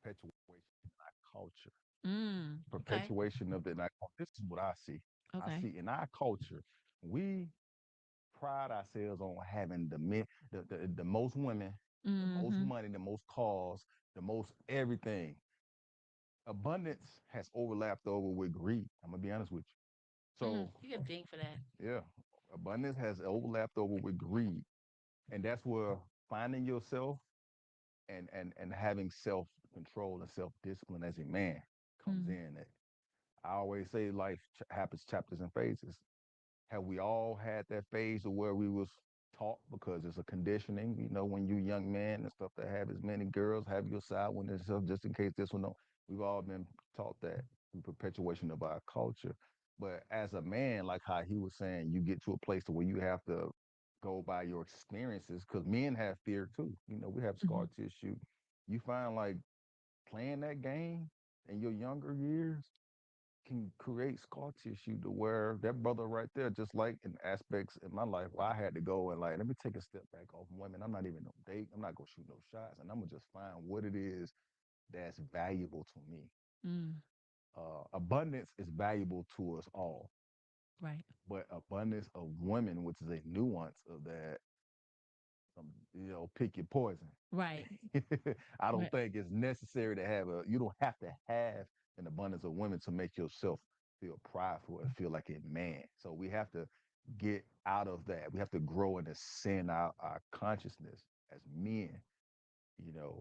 perpetuation in our culture. Okay. Perpetuation of the, and this is what I see. I Okay. see in our culture, we pride ourselves on having the men, the most women, the most Mm-hmm. money, the most cars, the most everything. Abundance has overlapped over with greed. I'm gonna be honest with you. So You get ding for that. yeah, abundance has overlapped over with greed, and that's where finding yourself and having self control and self discipline as a man comes Mm. in. I always say life happens chapters and phases. Have we all had that phase of where we was taught because it's a conditioning, when you young man and stuff that have as many girls, have your side one and stuff just in case this one don't. We've all been taught that through perpetuation of our culture. But as a man, like how he was saying, you get to a place to where you have to go by your experiences because men have fear too. We have Mm-hmm. scar tissue. You find like playing that game in your younger years can create scar tissue to where that brother right there, just like in aspects in my life where I had to go and like, let me take a step back off women. I'm not even no date. I'm not gonna shoot no shots, and I'm gonna just find what it is that's valuable to me. Mm. Abundance is valuable to us all, Right. but abundance of women, which is a nuance of that, pick your poison. Right. I don't Right. think it's necessary to have you don't have to have an abundance of women to make yourself feel prideful and feel like a man. So we have to get out of that. We have to grow and ascend our consciousness as men.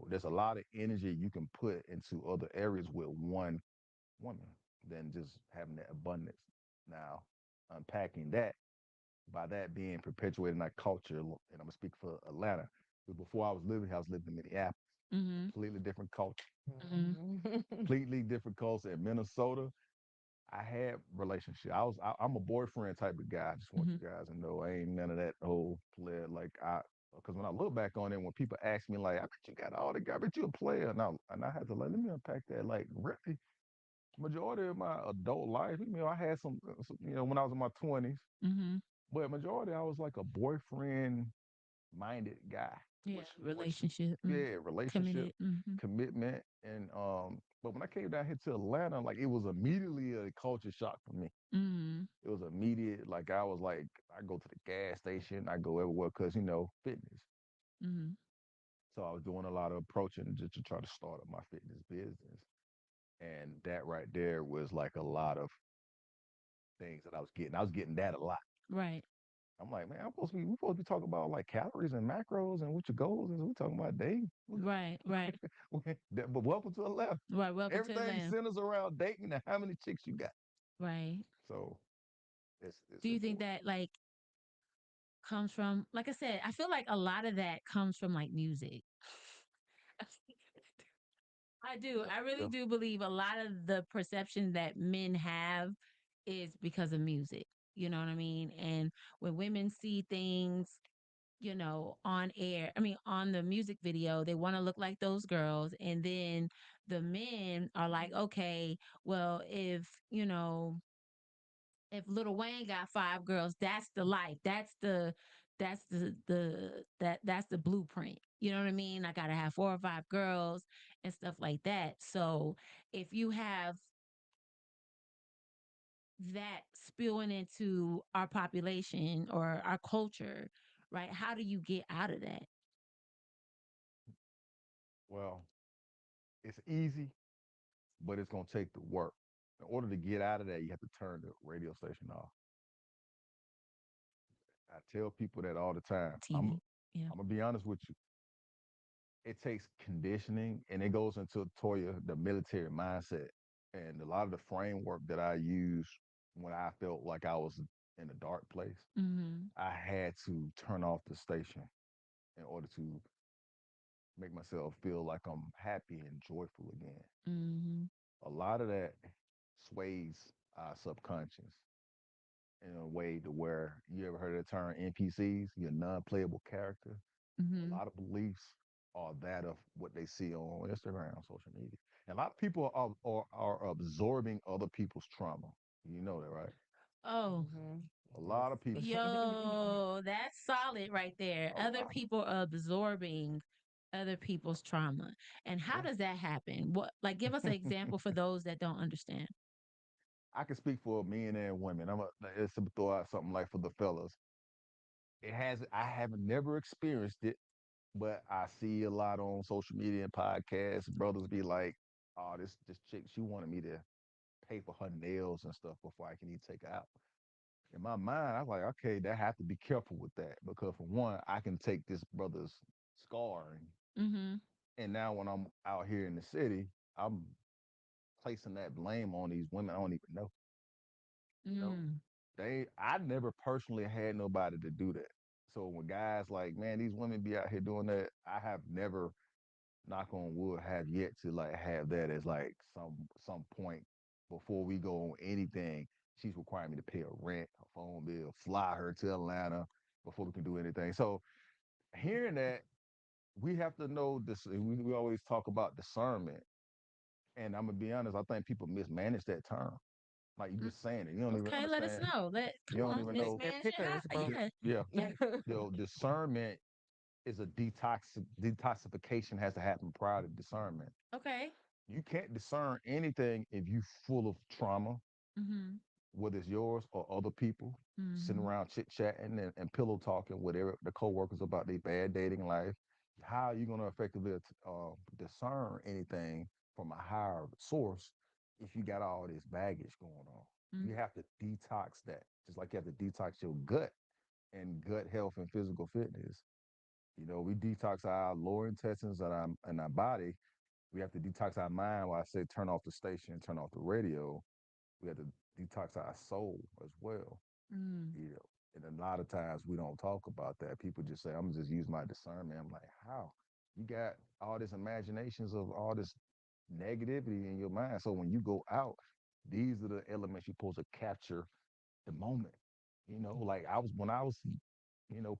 There's a lot of energy you can put into other areas with one woman than just having that abundance. Now, unpacking that, by that being perpetuated in our culture, and I'm gonna speak for Atlanta. Because before I was living in Minneapolis, Mm-hmm. completely different culture, Mm-hmm. completely different culture. In Minnesota, I had relationship. I'm a boyfriend type of guy. I just want Mm-hmm. you guys to know I ain't none of that whole player. Like because when I look back on it, when people ask me like, I bet you got all the guy, I bet you a player. And I had to like, let me unpack that. Like really, majority of my adult life, I had when I was in my 20s, Mm-hmm. but majority I was like a boyfriend minded guy, Yeah. which Relationship. Mm. yeah, relationship, Committed. Mm-hmm. commitment, and but when I came down here to Atlanta, like it was immediately a culture shock for me. Mm-hmm. It was immediate. Like I was like, I go to the gas station, I go everywhere because fitness. Mm-hmm. So I was doing a lot of approaching just to try to start up my fitness business, and that right there was like a lot of things that I was getting. I was getting that a lot. Right. I'm like, man, we supposed to be talking about like calories and macros and what your goals is. We talking about dating. Right. Right. But welcome to the left. Right. Welcome to Everything Atlanta. centers around dating and how many chicks you got. Right. So it's Do you think important. that like comes from, like I said, I feel like a lot of that comes from like music. I do. Yeah, I really yeah. do believe a lot of the perception that men have is because of music. You know what I mean? And when women see things, on air, I mean, on the music video, they want to look like those girls. And then the men are like, okay, well, if Little Wayne got five girls, that's the life. That's the blueprint. You know what I mean? I gotta have four or five girls and stuff like that. So if you have that spilling into our population or our culture, right? How do you get out of that? Well, it's easy, but it's gonna take the work. In order to get out of that, you have to turn the radio station off. I tell people that all the time. I'm TV. Yeah. I'm gonna be honest with you. It takes conditioning and it goes into Toya, the military mindset. And a lot of the framework that I use when I felt like I was in a dark place, Mm-hmm. I had to turn off the station in order to make myself feel like I'm happy and joyful again. Mm-hmm. A lot of that sways our subconscious in a way to where you ever heard of the term NPCs, your non-playable character. A Mm-hmm. lot of beliefs are that of what they see on Instagram, on social media. And a lot of people are absorbing other people's trauma. You know that, right? Oh, Mm-hmm. A Yes. lot of people, yo, that's solid right there. a Other lot. people are absorbing. other people's trauma. And how Yeah. does that happen? What, like, give us an example for those that don't understand. I can speak for men and women. Let's throw out something like for the fellas. I haven't never experienced it, but I see a lot on social media and podcasts. Brothers be like, "Oh, this chick, she wanted me to pay for her nails and stuff before I can even take her out." In my mind, I was like, okay, that have to be careful with that because for one, I can take this brother's scarring, Mm-hmm. and now when I'm out here in the city, I'm placing that blame on these women I don't even know. You know, Mm. I never personally had nobody to do that. So when guys like, man, these women be out here doing that, I have never, knock on wood, have yet to like have that as like some point before we go on anything. She's requiring me to pay a rent, a phone bill, fly her to Atlanta before we can do anything. So hearing that, we have to know this. We always talk about discernment, and I'm gonna be honest. I think people mismanage that term. Like you Mm. just saying it, you don't even Okay, let us understand. know. Let You come don't on, even Miss know. They're Manager. pickers, bro. Yeah. Yeah, discernment is a detoxification has to happen prior to discernment. Okay. You can't discern anything if you full of trauma, Mm-hmm. whether it's yours or other people, sitting Mm-hmm. around chit chatting and pillow talking with the coworkers about their bad dating life. How are you going to effectively discern anything from a higher source if you got all this baggage going on? Mm. You have to detox that, just like you have to detox your gut and gut health and physical fitness. You know, we detox our lower intestines and our body. We have to detox our mind. While I say turn off the station, turn off the radio, we have to detox our soul as well. Mm. You know, and a lot of times we don't talk about that. People just say, "I'm gonna just use my discernment." I'm like, how? You got all this imaginations of all this negativity in your mind. So when you go out, these are the elements you're supposed to capture the moment. You know, like I was when I was,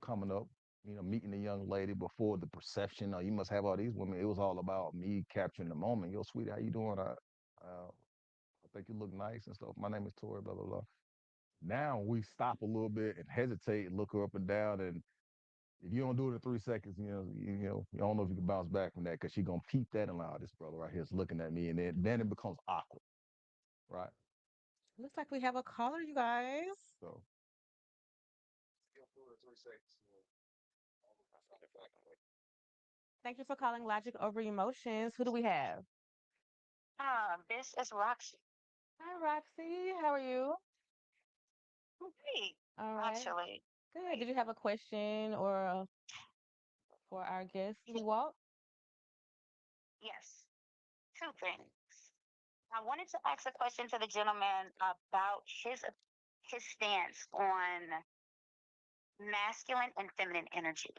coming up, meeting a young lady before the perception, you must have all these women. It was all about me capturing the moment. Yo, sweetie, how you doing? I think you look nice and stuff. My name is Tori, blah, blah, blah. Now we stop a little bit and hesitate and look her up and down. And if you don't do it in 3 seconds, you don't know if you can bounce back from that because she gonna peep that and like, oh, this brother right here is looking at me, and then it becomes awkward, right? Looks like we have a caller, you guys. So Thank you for calling Logic Over Emotions. Who do we have? This is Roxy. Hi, Roxy. How are you? Great, All right. actually. Good. Did Great. you have a question or for our guest to Y- walk? Yes, two things. I wanted to ask a question to the gentleman about his stance on masculine and feminine energy.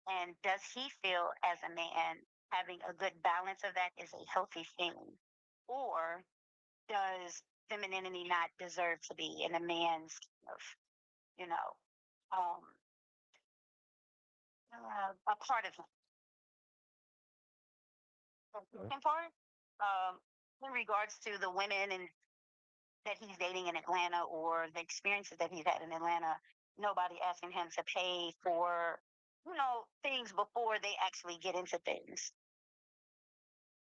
And does he feel as a man having a good balance of that is a healthy thing? Or does femininity not deserve to be in a man's kind of, you know, um, a part of him? The okay. second part, um, in regards to the women and that he's dating in Atlanta or the experiences that he's had in Atlanta, nobody asking him to pay for, things before they actually get into things.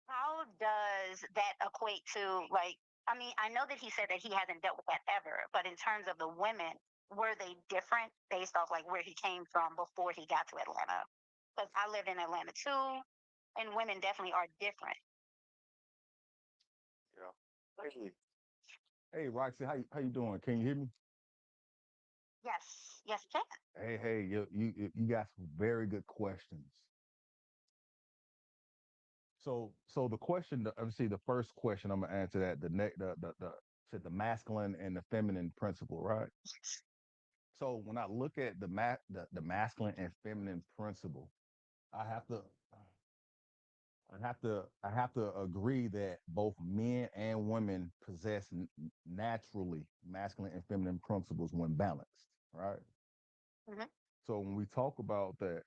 How does that equate to like? I mean, I know that he said that he hasn't dealt with that ever, but in terms of the women, were they different based off like where he came from before he got to Atlanta? Because I lived in Atlanta too, and women definitely are different. Yeah. Hey, Roxy, how you doing? Can you hear me? Yes, yes, you can. Hey, you got some very good questions. So the question, let me see, the first question I'm gonna answer that the said the masculine and the feminine principle, right? So when I look at the masculine and feminine principle, I have to I have to agree that both men and women possess naturally masculine and feminine principles when balanced, right? Hmm. So when we talk about that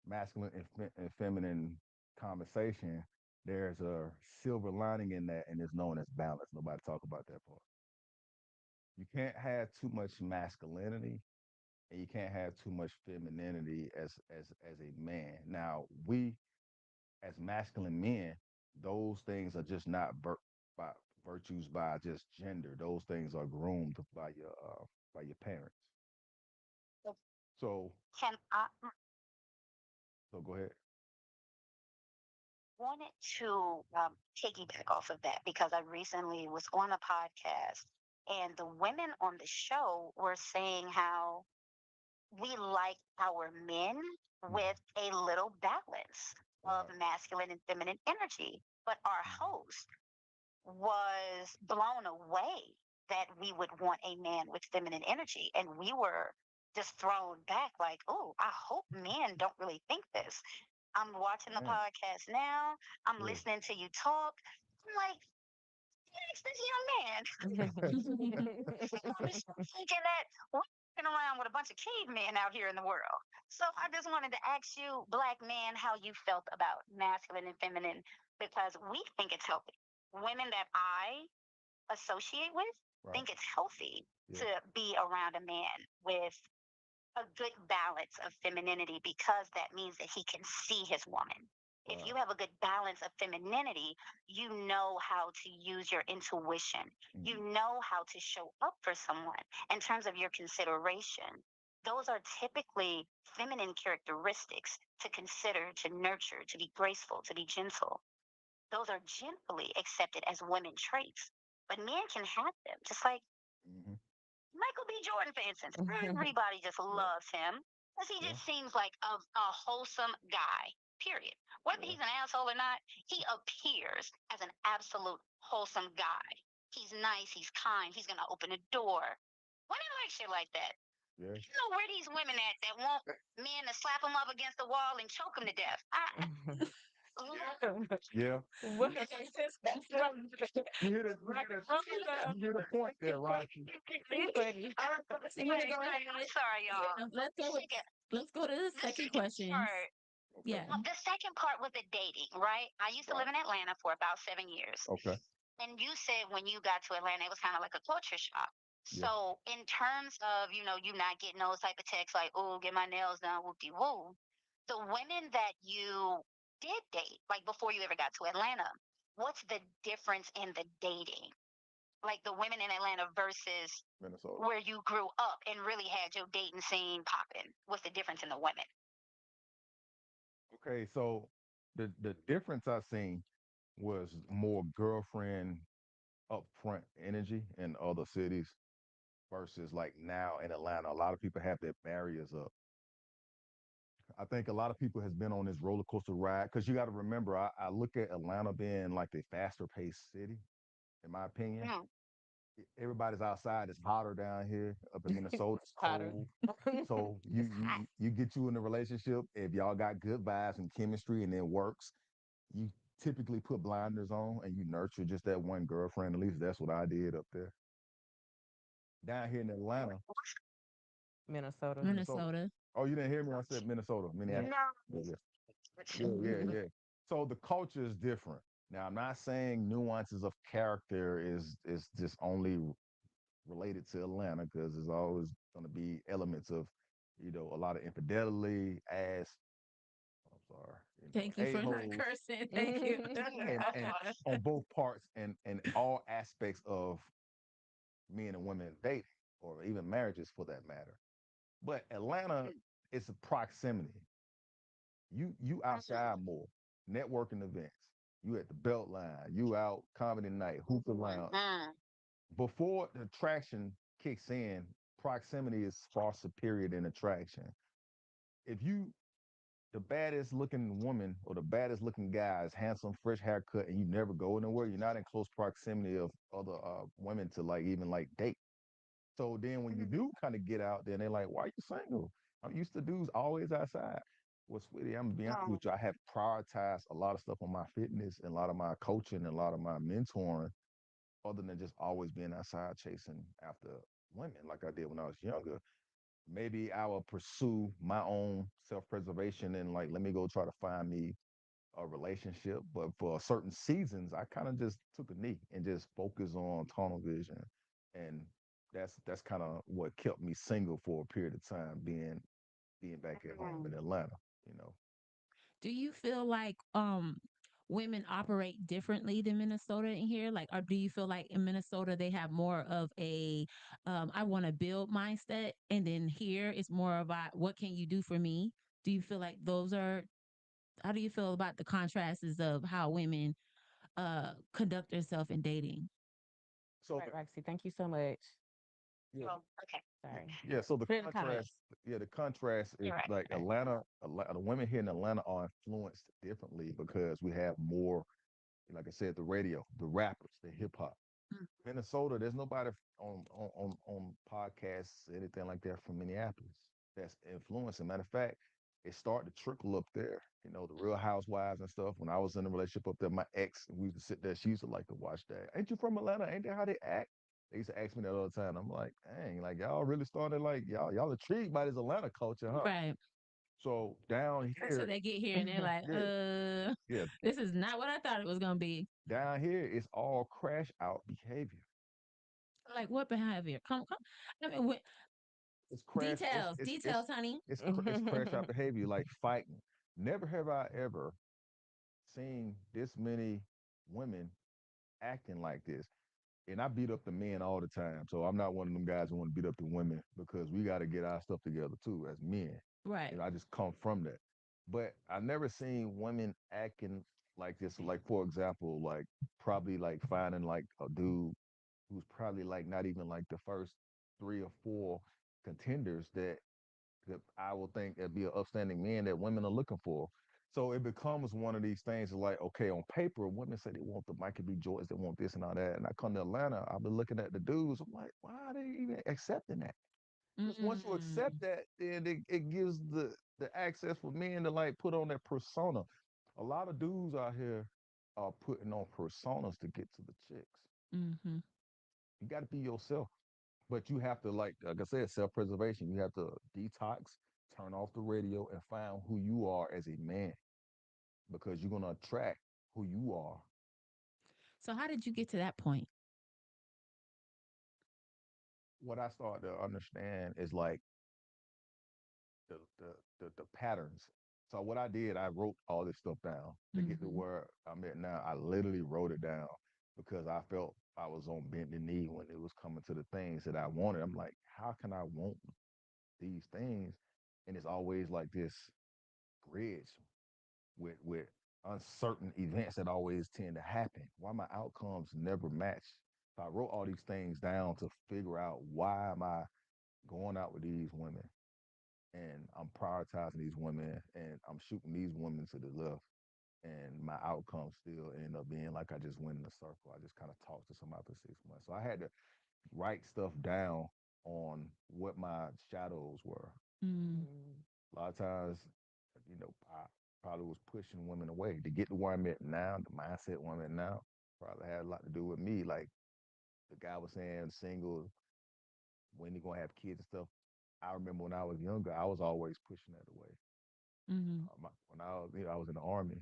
masculine and feminine conversation, there's a silver lining in that, and it's known as balance. Nobody talk about that part. You can't have too much masculinity, and you can't have too much femininity as a man. Now as masculine men, those things are just not by virtues by just gender. Those things are groomed by your parents. So So can I so go ahead. wanted to piggyback off of that because I recently was on a podcast and the women on the show were saying how we like our men Mhm, with a little balance of right. masculine and feminine energy. But our Mhm, host was blown away that we would want a man with feminine energy. And we were just thrown back like, oh, I hope men don't really think this. I'm watching the yeah, podcast now. I'm yeah. listening to you talk. I'm like, yes, this young man. I'm just thinking that we're walking around with a bunch of cavemen out here in the world. So I just wanted to ask you, black man, how you felt about masculine and feminine because we think it's healthy. Women that I associate with Right. think it's healthy Yeah. to be around a man with a good balance of femininity because that means that he can see his woman. If Right. you have a good balance of femininity, you know how to use your intuition. You Mhm, know how to show up for someone in terms of your consideration. Those are typically feminine characteristics to consider, to nurture, to be graceful, to be gentle. Those are generally accepted as women traits. But men can have them, just like mhm. Michael B. Jordan, for instance, everybody just Yeah. loves him because he Yeah. just seems like a wholesome guy, period. Whether Yeah. he's an asshole or not, he appears as an absolute wholesome guy. He's nice, he's kind, he's going to open a door. Women like shit like that. Yeah. You know where these women at that want men to slap them up against the wall and choke them to death? Yeah. What? You hear the you hear the point there, right? I'm sorry, y'all. Let's go with Second, let's go to the the second second question. part Yeah. Okay. the second part with the dating, right? I used to Right. live in Atlanta for about 7 years. Okay. And you said when you got to Atlanta, it was kind of like a culture shock. Yeah. So, in terms of, you not getting those type of texts like, oh, get my nails done, whoop de woo, the women that you did date, like before you ever got to Atlanta, what's the difference in the dating? Like the women in Atlanta versus Minnesota. where you grew up and really had your dating scene popping. What's the difference in the women? Okay. So the difference I seen was more girlfriend upfront energy in other cities versus like now in Atlanta. A lot of people have their barriers up. I think a lot of people has been on this roller coaster ride because you got to remember, I look at Atlanta being like a faster paced city, in my opinion. Mm, Everybody's outside. It's hotter down here. Up in Minnesota, it's Hotter. cold. So you It's you hot. you get you in a relationship. If y'all got good vibes and chemistry and it works, you typically put blinders on and you nurture just that one girlfriend. At least that's what I did up there. Down here in Atlanta, Minnesota. Minnesota. Minnesota. Oh, you didn't hear me? I said Minnesota, Yeah. Minneapolis. no. Yeah, yeah, yeah, yeah, yeah. So the culture is different. Now, I'm not saying nuances of character is just only related to Atlanta because there's always going to be elements of, a lot of infidelity, ass. I'm sorry, Thank you a for not holes, cursing. Thank you. and on both parts and all aspects of men and women dating or even marriages for that matter. But Atlanta is a proximity. You outside more, networking events. You at the Beltline. You out comedy night, hookah lounge. Mm, Before the attraction kicks in, proximity is far superior than attraction. If you the baddest looking woman or the baddest looking guy is handsome, fresh haircut, and you never go anywhere, you're not in close proximity of other women to like even like date. So then when you do kind of get out, then they're like, why are you single? I'm used to dudes always outside. Well, sweetie, I'm gonna be honest mm, with you. I have prioritized a lot of stuff on my fitness and a lot of my coaching and a lot of my mentoring, other than just always being outside chasing after women like I did when I was younger. Maybe I will pursue my own self-preservation and like let me go try to find me a relationship. But for certain seasons, I kind of just took a knee and just focused on tunnel vision. And that's kind of what kept me single for a period of time, being back at home mm. in Atlanta, you know. Do you feel like women operate differently than Minnesota in here? Like, or do you feel like in Minnesota they have more of a I want to build mindset, and then here it's more about what can you do for me? Do you feel like those are how do you feel about the contrasts of how women conduct themselves in dating? So Right, Roxy. Thank you so much. yeah, Well, okay, Sorry. yeah. So the Put it in the contrast, comments. yeah, the contrast is you're right. like Right. Atlanta. The women here in Atlanta are influenced differently because we have more, like I said, the radio, the rappers, the hip hop. Mm. Minnesota, there's nobody on podcasts, anything like that from Minneapolis that's influencing. Matter of fact, it started to trickle up there. You know, the Real Housewives and stuff. When I was in a relationship up there, my ex, we used to sit there. She used to like to watch that. Ain't you from Atlanta? Ain't that how they act? They used to ask me that all the time. I'm like, dang, like y'all really started like y'all intrigued by this Atlanta culture, huh? Right. So down So here, they get here and they're like, yeah, yeah, this is not what I thought it was gonna be. down here it's all crash out behavior. Like what behavior? Come. I mean, It's crash. details, details, honey. It's crash out behavior, like fighting. Never have I ever seen this many women acting like this. And I beat up the men all the time. So I'm not one of them guys who want to beat up the women because we got to get our stuff together too as men. Right. You know, I just come from that. But I never seen women acting like this. Like for example, like probably like finding like a dude who's probably like not even like the first three or four contenders that I will think that be an upstanding man that women are looking for. So it becomes one of these things like, okay, on paper, women say they want the Michael B. Jordan, they want this and all that. And I come to Atlanta, I've been looking at the dudes. I'm like, why are they even accepting that? Because once you Mm, accept that, then it gives the access for men to like put on that persona. A lot of dudes out here are putting on personas to get to the chicks. mm-hmm. You got to be yourself. But you have to like I said, self-preservation. You have to detox, turn off the radio, and find who you are as a man because you're gonna attract who you are. So how did you get to that point? What I started to understand is like the the patterns. So what I did, I wrote all this stuff down to get to Mm-hmm. where I'm at now. I literally wrote it down because I felt I was on bending knee when it was coming to the things that I wanted. I'm like, how can I want these things? And it's always like this bridge with uncertain events that always tend to happen. Why my outcomes never match. So I wrote all these things down to figure out why am I going out with these women and I'm prioritizing these women and I'm shooting these women to the left. And my outcomes still end up being like I just went in a circle. I just kind of talked to somebody for 6 months. So I had to write stuff down on what my shadows were. Mm, Mm. A lot of times, I probably was pushing women away to get to where I'm at now, the mindset where I'm at now. Probably had a lot to do with me. Like the guy was saying, single, when you gonna have kids and stuff. I remember when I was younger, I was always pushing that away. mm-hmm. When I was in the army.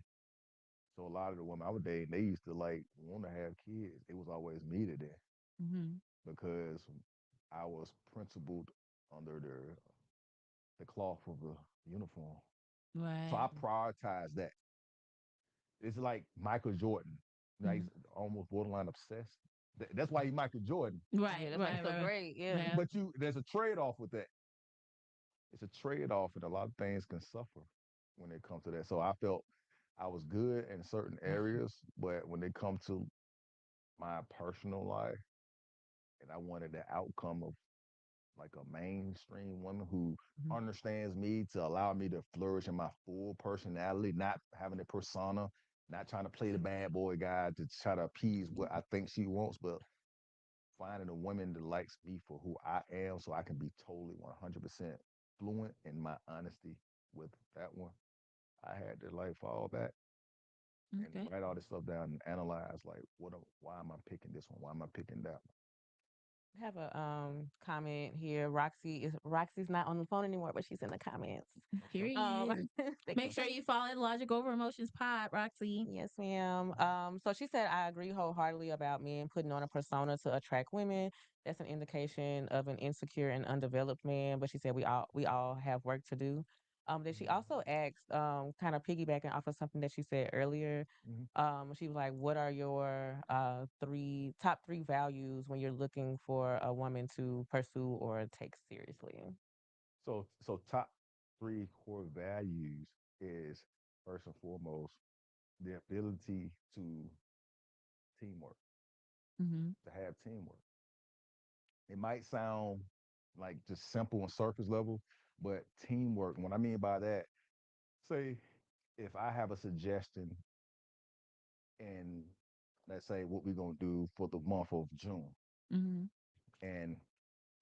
So a lot of the women I was dating, they used to like want to have kids. It was always me to them Mm-hmm. because I was principled under the cloth of the uniform. So Right. I prioritize that. It's like Michael Jordan. You know, he's Mm. almost borderline obsessed. That's why he's Michael Jordan. Right. Yeah, that's why he's Right. so Right. Right. great. Yeah. Yeah. But there's a trade off with that. It's a trade off, and a lot of things can suffer when it comes to that. So I felt I was good in certain areas, but when it comes to my personal life, and I wanted the outcome of like a mainstream woman who Mhm. understands me to allow me to flourish in my full personality, not having a persona, not trying to play the bad boy guy to try to appease what I think she wants, but finding a woman that likes me for who I am so I can be totally 100% fluent in my honesty with that one. I had to like fall back and Okay. write all this stuff down and analyze like why am I picking this one? Why am I picking that I have a comment here. Roxy's not on the phone anymore, but she's in the comments. one? Okay. Period. Thank Make you. sure you follow Logic Over Emotions Pod, Roxy. Yes, ma'am. So she said, I agree wholeheartedly about men putting on a persona to attract women. That's an indication of an insecure and undeveloped man. But she said we all have work to do. Then she Mhm. also asked, kind of piggybacking off of something that she said earlier. Mhm. She was like, "What are your top three values when you're looking for a woman to pursue or take seriously?" So top three core values is first and foremost the ability to teamwork, Mm-hmm. to have teamwork. It might sound like just simple on surface level, but teamwork, what I mean by that, say if I have a suggestion and let's say what we're gonna do for the month of June, Mm-hmm. and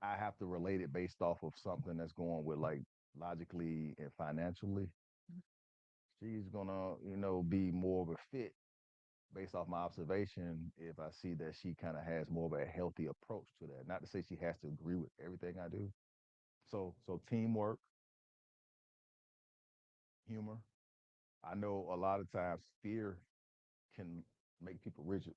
I have to relate it based off of something that's going with like logically and financially, she's gonna, be more of a fit based off my observation if I see that she kind of has more of a healthy approach to that. Not to say she has to agree with everything I do. So teamwork, humor. I know a lot of times fear can make people rigid,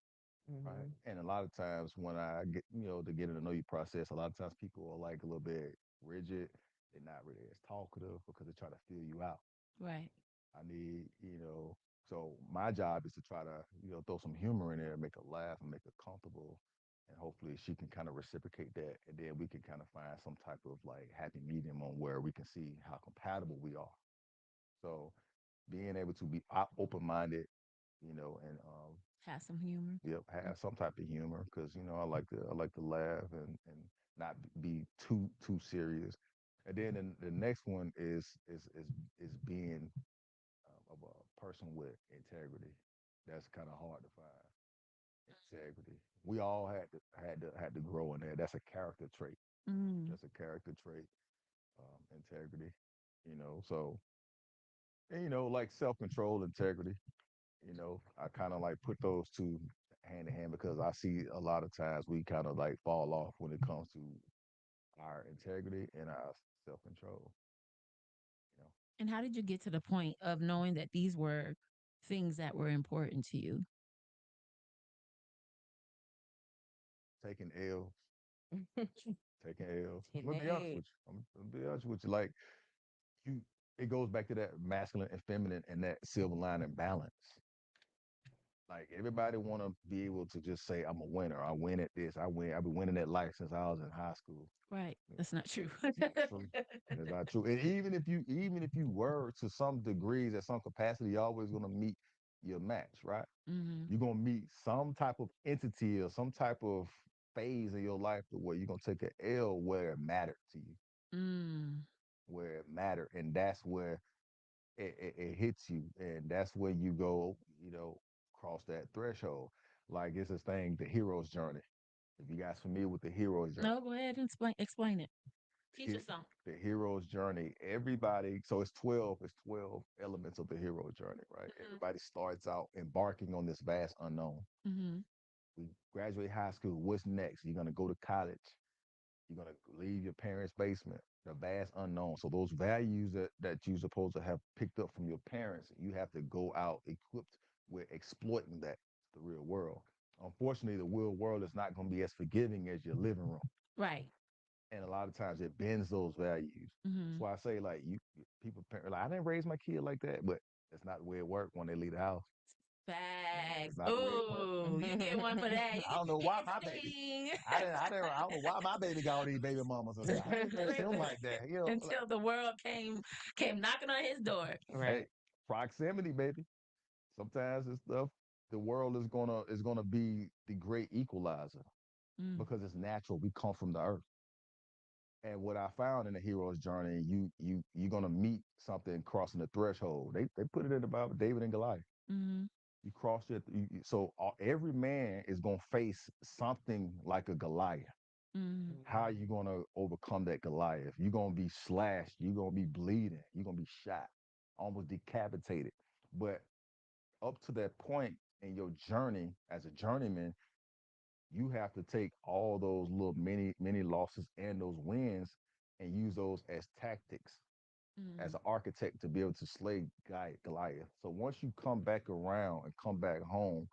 right? Hmm. And a lot of times when I get, to get in the know you process, a lot of times people are like a little bit rigid. They're not really as talkative because they're trying to feel you out. Right. I need, so my job is to try to, throw some humor in there, make her laugh and make her comfortable. And hopefully she can kind of reciprocate that. And then we can kind of find some type of like happy medium on where we can see how compatible we are. So being able to be open minded, and Have some humor. yep, have some type of humor because I like to laugh and not be too serious. And then the next one is being of a person with integrity. That's kind of hard to find. Integrity. We all had to grow in there. That's a character trait. Mm. That's a character trait. Integrity. So and, like self control, integrity. I kind of like put those two hand in hand because I see a lot of times we kind of like fall off when it comes to our integrity and our self control. You know, And how did you get to the point of knowing that these were things that were important to you? taking L's, taking L's. I'm gonna be honest Hey. with you. I'm gonna be honest with you. Like you, it goes back to that masculine and feminine and that silver lining balance. Like everybody want to be able to just say I'm a winner. I win at this. I win. I've been winning at life since I was in high school. Right. That's not true. It's not true. It's not true. And even if you were to some degrees at some capacity, you're always gonna meet your match, right? Mm-hmm. You're gonna meet some type of entity or some type of phase in your life to where you're gonna take an L where it mattered to you, Mm. where it mattered, and that's where it hits you, and that's when you go, cross that threshold. Like it's this thing, the hero's journey. If you guys familiar with the hero's journey, No, go ahead and explain it. Teach he- us some. the hero's journey. Everybody, so it's 12 elements of the hero journey, right? Everybody starts out embarking on this vast unknown. Mm-hmm. We graduate high school. What's next? You're gonna go to college. You're gonna leave your parents' basement. The vast unknown. So those values that you're supposed to have picked up from your parents, you have to go out equipped with exploiting that the real world. Unfortunately, the real world is not going to be as forgiving as your living room, Right. and a lot of times it bends those values. That's Mm-hmm. why I say like people like I didn't raise my kid like that, but that's not the way it worked when they leave the house. It's Facts. not the way it worked. Oh, you get one for that. I You don't know why get my his baby. thing. I don't know why my baby got all these baby mamas and stuff. I ain't raised him Listen, like that. Like, until the world came knocking on his door. hey, Right. proximity, baby. Sometimes it's stuff. The world is gonna be the great equalizer Mm. because it's natural. We come from the earth. And what I found in the hero's journey, you're gonna meet something crossing the threshold. They put it in the Bible, David and Goliath. Mm-hmm. You cross it, so every man is gonna face something like a Goliath. Mm-hmm. How are you gonna overcome that Goliath? You're gonna be slashed. You're gonna be bleeding. You're gonna be shot, almost decapitated. But up to that point in your journey as a journeyman, you have to take all those little mini losses and those wins and use those as tactics as Mm-hmm. an architect to be able to slay Goliath. So once you come back around and come back home,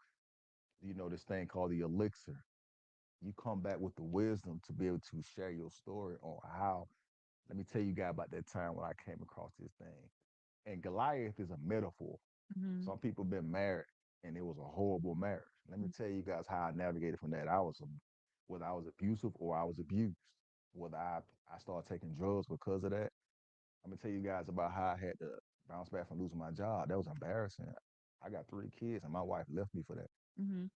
this thing called the elixir. You come back with the wisdom to be able to share your story on how Let me tell you guys about that time when I came across this thing. And Goliath is a metaphor. Mhm. Some people been married and it was a horrible marriage. Let me Mm. tell you guys how I navigated from that. Whether I was abusive or I was abused, whether I started taking drugs because of that. I'm gonna tell you guys about how I had to bounce back from losing my job. That was embarrassing. I got 3 kids and my wife left me for that. Mhm.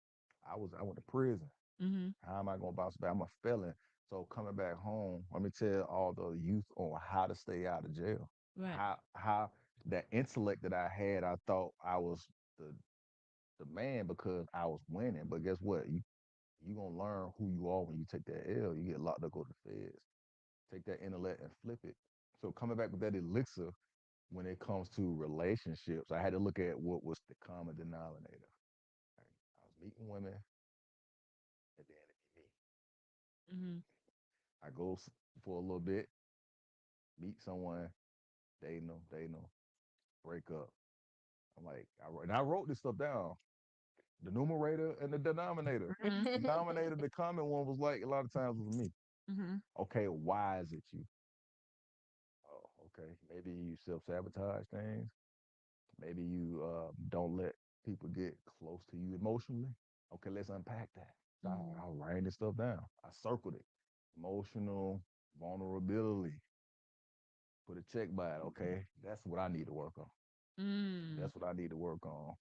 I went to prison. Mhm. How am I gonna bounce back? I'm a felon. So coming back home, let me tell all the youth on how to stay out of jail. Right. How that intellect that I had, I thought I was the the man because I was winning. But guess what? You gonna learn who you are when you take that L. You get locked up, go to the feds. Take that intellect and flip it. So coming back with that elixir when it comes to relationships, I had to look at what was the common denominator. Right? I was meeting women, and then it be me. Mhm. I go for a little bit, meet someone, dating them, break up. And I wrote this stuff down. The numerator and the denominator. Mhm. Denominator, the common one was like a lot of times was me. Mhm. Okay, why is it you? Oh, okay. Maybe you self sabotage things. Maybe you don't let people get close to you emotionally. Okay, let's unpack that. So Mhm. I writing this stuff down. I circled it. Emotional vulnerability. Put a check by it. Okay, that's what I need to work on. Mm. That's what I need to work on.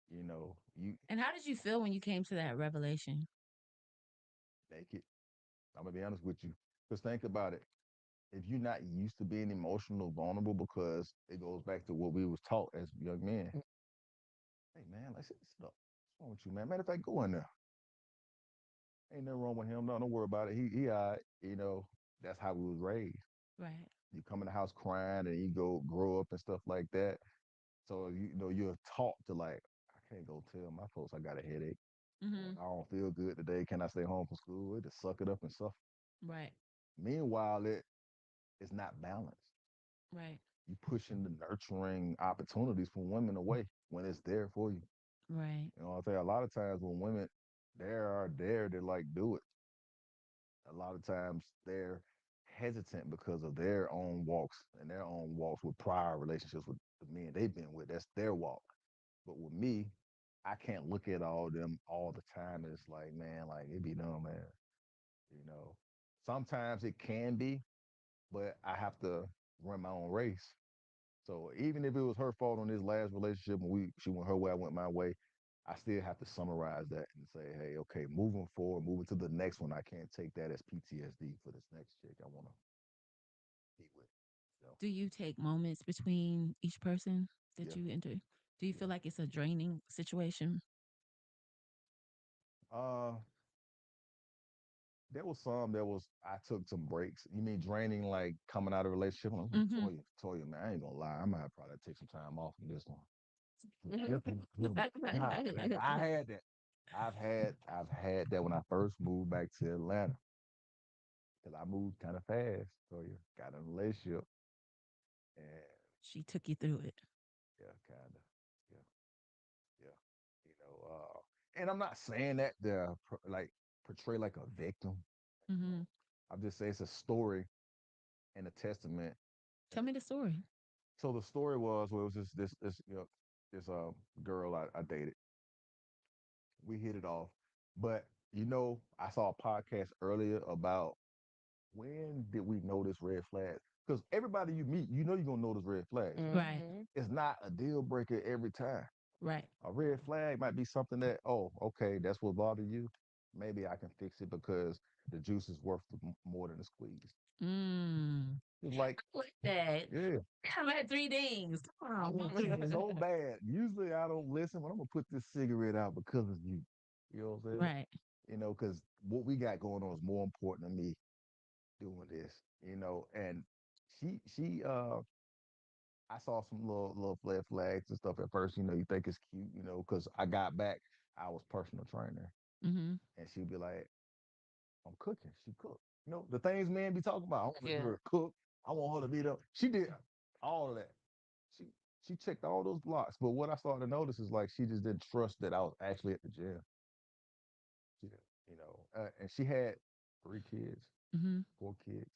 You know, you And how did you feel when you came to that revelation? naked. I'm gonna be honest with you. Because think about it. If you're not used to being emotional, vulnerable, because it goes back to what we was taught as young men. Hey man, let's sit up. What's wrong with you, man? Matter of fact, go in there. Ain't nothing wrong with him. No, don't worry about it. He all right. You know, that's how we was raised. Right. You come in the house crying and you go grow up and stuff like that. So you know you're taught to like, I can't go tell my folks I got a headache. Or Mhm. I don't feel good today. Can I stay home from school? It just suck it up and suffer. Right. Meanwhile, it's not balanced. Right. You pushing the nurturing opportunities from women away when it's there for you. Right. You know, I tell you a lot of times when women there are there to like do it. A lot of times they're hesitant because of their own walks and their own walks with prior relationships with the men they've been with. That's their walk. But with me, I can't look at all of them all the time. It's like, man, like it be done, man. You know, sometimes it can be, but I have to run my own race. So even if it was her fault on this last relationship and she went her way, I went my way, I still have to summarize that and say, hey, okay, moving forward, moving to the next one, I can't take that as PTSD for this next chick I want to be with. So Do you take moments between each person that yeah, you enter? Do you yeah. feel like it's a draining situation? Uh, there was some that was I took some breaks. You mean draining like coming out of a relationship? I'm like, Mhm. Toya, man, I ain't gonna lie, I might probably take some time off from this one. God, man, I had that. I've had that when I first moved back to Atlanta because I moved kind of fast. So you got in a relationship and She took you through it. yeah, kind of yeah, yeah. You know, and I'm not saying that to like portray like a victim. No, Mhm. I'm just saying it's a story and a testament. Tell me the story. So the story was, well, it was this this girl I dated. We hit it off, but I saw a podcast earlier about when did we notice red flags? Because everybody you meet, you're gonna notice red flags, right? Right. Mhm. It's not a deal breaker every time. Right. A red flag might be something that, oh, okay, that's what bothered you. Maybe I can fix it because the juice is worth more than the squeeze. Mm. It's like, Like that. yeah, I'm at 3 dings. I Come want you on. so bad. Usually I don't listen, but I'm gonna put this cigarette out because of you. You know what I'm saying? Right. Because what we got going on is more important to me doing this. And she I saw some little red flags and stuff at first. You think it's cute, because I got back, I was personal trainer, Mhm. and she'd be like, "I'm cooking." She cooked. The things men be talking about. I want Yeah. her to cook. I want her to be there. She did all of that. She she checked all those blocks. But what I started to notice is like she just didn't trust that I was actually at the gym. She didn't, and she had 3 kids, Mhm. 4 kids.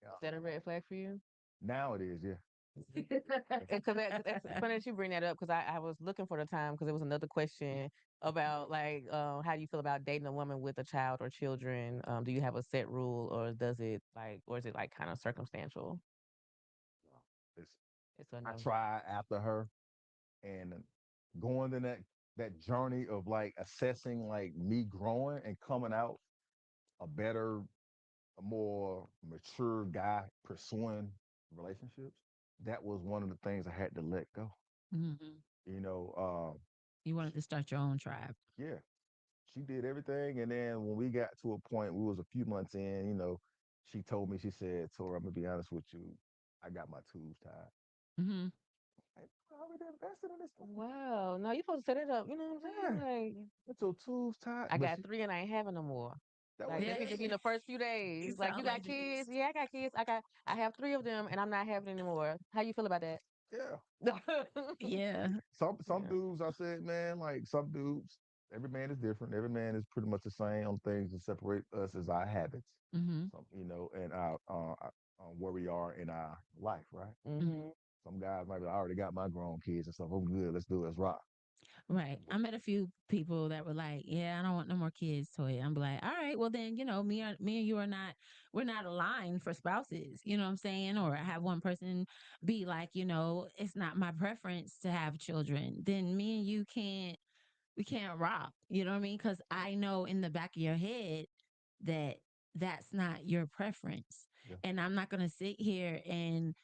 Is that a red flag for you? Now it is, yeah. Because that's funny that you bring that up because I was looking for the time because it was another question about like how do you feel about dating a woman with a child or children? Do you have a set rule or does it like or is it like kind of circumstantial? It's, It's a I no. try after her and going in that journey of like assessing like me growing and coming out a better, a more mature guy pursuing relationships. That was one of the things I had to let go. Hmm. You know, You wanted to start your own tribe. yeah, she did everything, and then when we got to a point, we was a few months in. She told me, she said, "Tora, I'm gonna be honest with you, I got my tubes tied." Hmm. Like, I already invested in this thing. Wow. No, you supposed to set it up. You know what I'm Yeah, saying? Like get your tubes tied. I But got she, three and I ain't having no more. that was Like Yeah, that be the first few days. it Like you sounds got like kids? this. Yeah, I got kids. I have three of them and I'm not having anymore. How you feel about that? yeah. Yeah, Some Yeah. dudes, I said, man, like some dudes, every man is different. Every man is pretty much the same on things that separate us as our habits, hmm, and our where we are in our life, right? hmm, Mhm. Some guys might be, I already got my grown kids and stuff. I'm good. Let's do it. Let's rock. right. I met a few people that were like, "Yeah, I don't want no more kids." Toy. I'm like, "All right, well then, me and you are not, we're not aligned for spouses." You know what I'm saying? Or I have one person be like, "It's not my preference to have children." Then me and you can't, we can't rock. You know what I mean? Because I know in the back of your head that that's not your preference. Yeah. And I'm not going to sit here and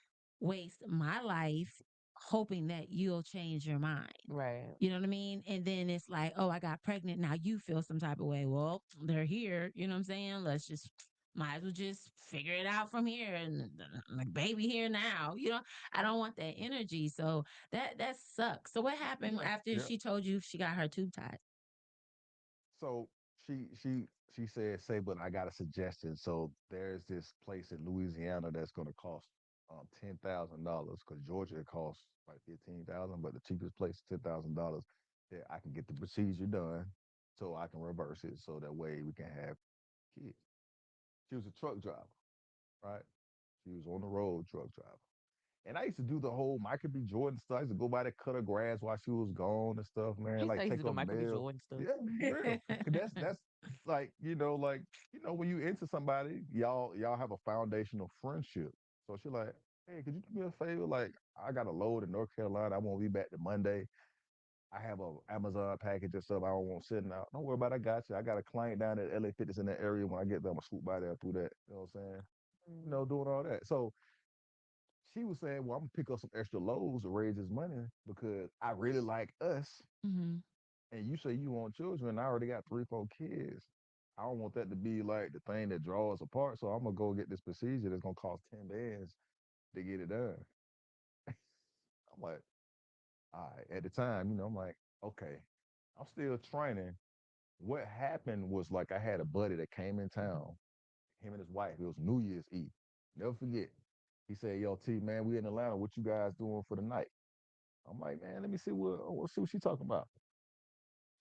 waste my life hoping that you'll change your mind. Right. You know what I mean? And then it's like, oh, I got pregnant. Now you feel some type of way. Well, they're here. You know what I'm saying? Let's just, might as well just figure it out from here. And like, baby here now. I don't want that energy. So that sucks. So what happened after Yeah. she told you she got her tube tied? So she said, "Say, but I got a suggestion." So there's this place in Louisiana that's going to cost $10,000 because Georgia it costs like 15,000, but the cheapest place is $10,000 that I can get the procedure done, so I can reverse it, so that way we can have kids. She was a truck driver, right? She was on the road truck driver. And I used to do the whole Michael B. Jordan stuff. I used to go by there, cut her grass while she was gone and stuff, man. He Like said he's take the her Michael B. mail. Jordan stuff. Yeah, for real. 'Cause that's like, when you into somebody, y'all have a foundation of friendship. So she like, hey, could you do me a favor? Like, I got a load in North Carolina. I won't be back to Monday. I have a Amazon package and stuff I don't want sitting out. Don't worry about it. I got you. I got a client down at LA Fitness in that area. When I get there, I'm gonna swoop by there through that. You know what I'm saying? Doing all that. So she was saying, "Well, I'm gonna pick up some extra loads to raise this money because I really like us, Hmm. and you say you want children. And I already got 3, 4 kids. I don't want that to be like the thing that draws us apart. So I'm gonna go get this procedure that's gonna cost 10 bands to get it done." I'm like, all right. At the time, I'm like, okay, I'm still training. What happened was like I had a buddy that came in town, him and his wife. It was New Year's Eve. Never forget. He said, "Yo, T, man, we in Atlanta. What you guys doing for the night?" I'm like, man, let me see what she talking about.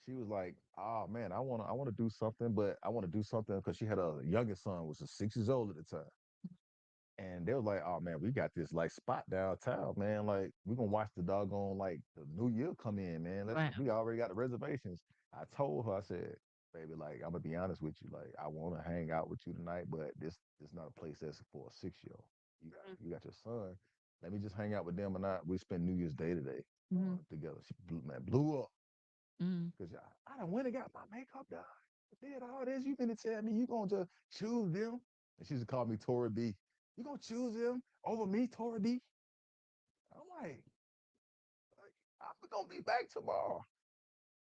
She was like, oh man, I wanna do something, but I want to do something because she had a youngest son, was 6 years old at the time. And they was like, oh man, we got this like spot downtown, man. Like, we gonna watch the doggone like the new year come in, man. Right. We already got the reservations. I told her, I said, baby, like, I'm gonna be honest with you. Like, I wanna hang out with you tonight, but this not a place that's for a 6 year old. You got your son. Let me just hang out with them and we spend New Year's Day today Hmm. together. She blew up. Hmm. Because I done went and got my makeup done. Did all this. You finna tell me you gonna just choose them? And she used to call me Tori B. You gonna choose them over me, Tori B? I'm like, I'm gonna be back tomorrow.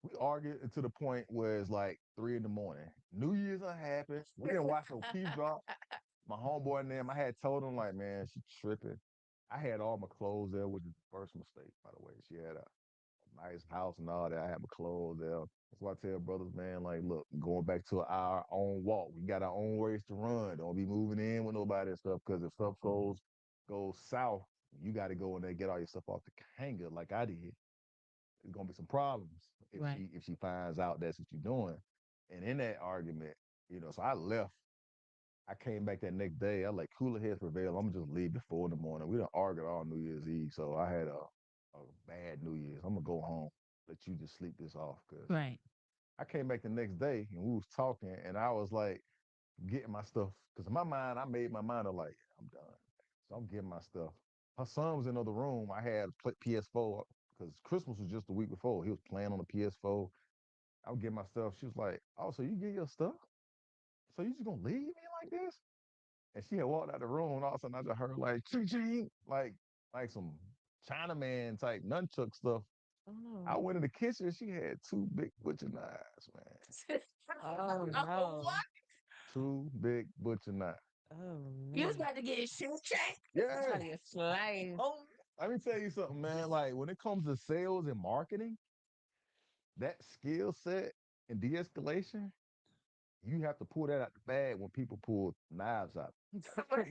We argued to the point where it's like 3 in the morning. New Year's unhappy. We didn't watch no Keith drop. My homeboy and them, I had told him like, man, she tripping. I had all my clothes there, which is the first mistake, by the way. She had a nice house and all that. I had my clothes there. That's why I tell brothers, man, like, look, going back to our own walk. We got our own race to run. Don't be moving in with nobody and stuff. Because if stuff goes south, you got to go in there and get all your stuff off the hanger like I did. There's gonna be some problems if Right. she finds out that's what you're doing. And in that argument, so I left. I came back that next day. I like cooler heads prevail. I'm gonna just leave before in the morning. We done argued all New Year's Eve, so I had a bad New Year's. I'm gonna go home, let you just sleep this off, cause Right. I came back the next day and we was talking, and I was like getting my stuff, cause in my mind I made my mind up like I'm done, so I'm getting my stuff. Her son was in the other room. I had PS4 because Christmas was just the week before. He was playing on the PS4. I would get my stuff. She was like, "Oh, so you get your stuff? So you just gonna leave me like this?" And she had walked out the room, and all of a sudden I just heard like ching ching, like some Chinaman type nunchuck stuff. Oh I no. went in the kitchen. She had two big butcher knives, man. Oh Oh, no. what? Two big butcher knives. Oh You was man. about to get shoe check. That's Yeah. how you slice. Oh, Let me tell you something, man. Like when it comes to sales and marketing, that skill set and de-escalation, you have to pull that out the bag when people pull knives out.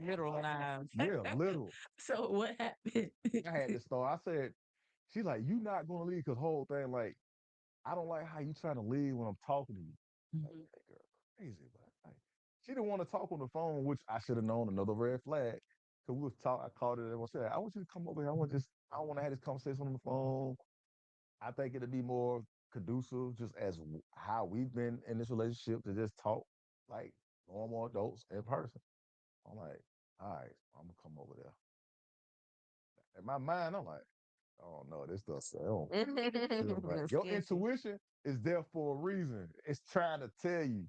Literal knives. Yeah, literal. so what happened? I had this thought. I said, she's like, you not gonna leave because whole thing, like, I don't like how you trying to leave when I'm talking to you. Like, Mhm. that girl crazy, but like, she didn't want to talk on the phone, which I should have known another red flag. Cause we was talk. I called her and I said, I want you to come over here. I want to have this conversation on the phone. I think it'd be more conducive just as how we've been in this relationship to just talk like normal adults in person. I'm like, all right, I'm gonna come over there. In my mind, I'm like, oh no, this stuff I don't feel right. Your Sketchy. intuition is there for a reason. It's trying to tell you.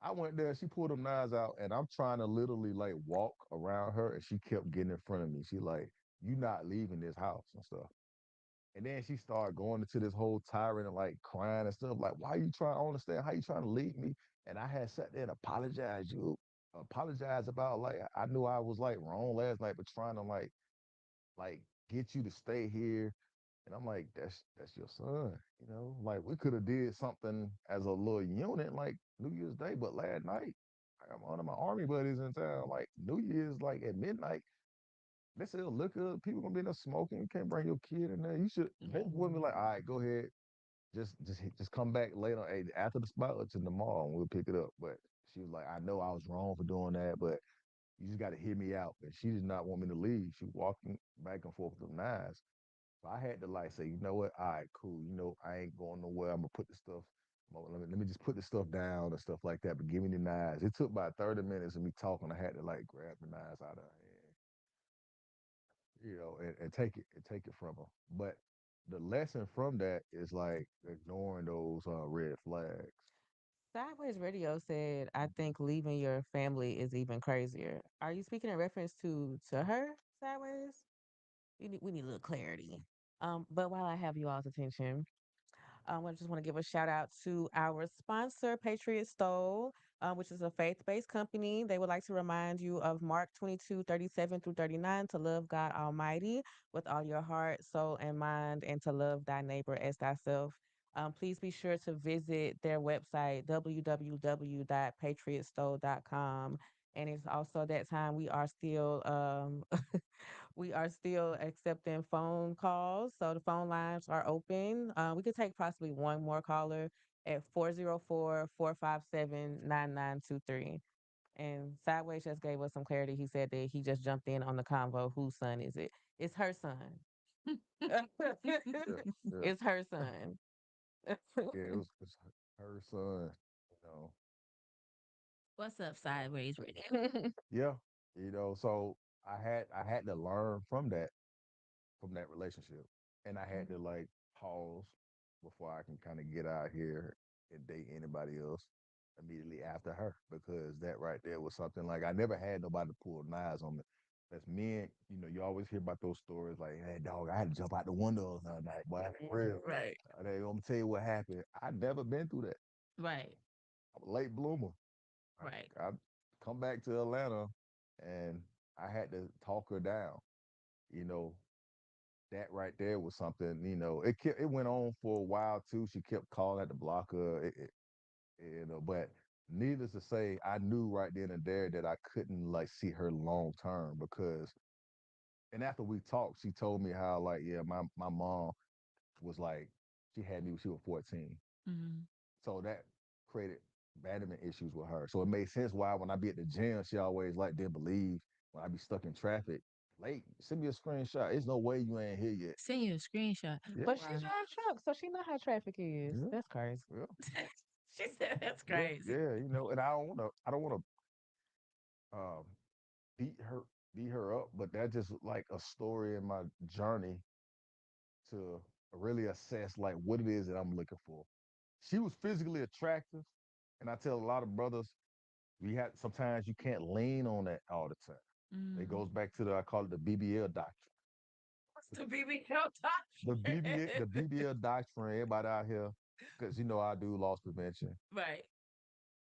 I went there, she pulled them knives out, and I'm trying to literally like walk around her, and she kept getting in front of me. She like, you not leaving this house and stuff. And then she started going into this whole tyrant and like crying and stuff. Like, why you trying? I don't understand how you trying to leave me. And I had sat there and apologized about like I knew I was like wrong last night, but trying to like get you to stay here. And I'm like, that's your son, you know. Like we could have did something as a little unit, like New Year's Day, but last night, I got one of my army buddies in town. Like New Year's, like at midnight, they sell liquor. People gonna be in there smoking. You can't bring your kid in there. You should. They would be like, all right, go ahead. Just come back later, hey, after the spot or to tomorrow, and we'll pick it up. But she was like, I know I was wrong for doing that, but you just got to hear me out. And she did not want me to leave. She was walking back and forth with the knives. So I had to like say, you know what? All right, cool. You know, I ain't going nowhere. I'm gonna put the stuff. Let me just put the stuff down and stuff like that. But give me the knives. It took about 30 minutes of me talking. I had to like grab the knives out of her hand, you know, and take it from her. But the lesson from that is like ignoring those red flags. Sideways Radio said, "I think leaving your family is even crazier." Are you speaking in reference to her, Sideways? We need a little clarity. But while I have you all's attention, I just want to give a shout out to our sponsor, Patriot Stole, which is a faith based company. They would like to remind you of Mark 22:37 through 39 to love God Almighty with all your heart, soul, and mind, and to love thy neighbor as thyself. Please be sure to visit their website, www.patriotstole.com. And it's also that time we are still we are still accepting phone calls. So the phone lines are open. We could take possibly one more caller at 404-457-9923. And Sideways just gave us some clarity. He said that he just jumped in on the convo. Whose son is it? It's her son. Yeah, yeah, It's her son. yeah. It's her son, you know. What's up, sideways radio? Yeah, you know. So I had to learn from that relationship, and I had to like pause before I can kind of get out here and date anybody else immediately after her, because that right there was something like I never had nobody to pull knives on me. That's men, you know, you always hear about those stories like, hey dog, I had to jump out the window the other night, boy, for real. Right. They gonna tell you what happened. I never been through that. Right. I'm a late bloomer. Right. I come back to Atlanta and I had to talk her down. You know, that right there was something, you know, it went on for a while too. She kept calling at the blocker, you know, but needless to say, I knew right then and there that I couldn't like see her long term because and after we talked, she told me how like, yeah, my mom was like, she had me when she was 14. Mhm. So that created abandonment issues with her. So it made sense why when I be at the gym, she always like didn't believe when I be stuck in traffic. Late, send me a screenshot. There's no way you ain't here yet. Send you a screenshot. Yeah. But she Wow. drives trucks, so she know how traffic is. Yeah. That's crazy. Yeah. She said that's Yeah. crazy. Yeah. And I don't wanna um beat her beat her up, but that's just like a story in my journey to really assess like what it is that I'm looking for. She was physically attractive, and I tell a lot of brothers, we had sometimes you can't lean on that all the time. It Mm. goes back to the I call it the BBL doctrine. What's the BBL The doctrine? BBL doctrine, everybody out here, because I do loss prevention. Right.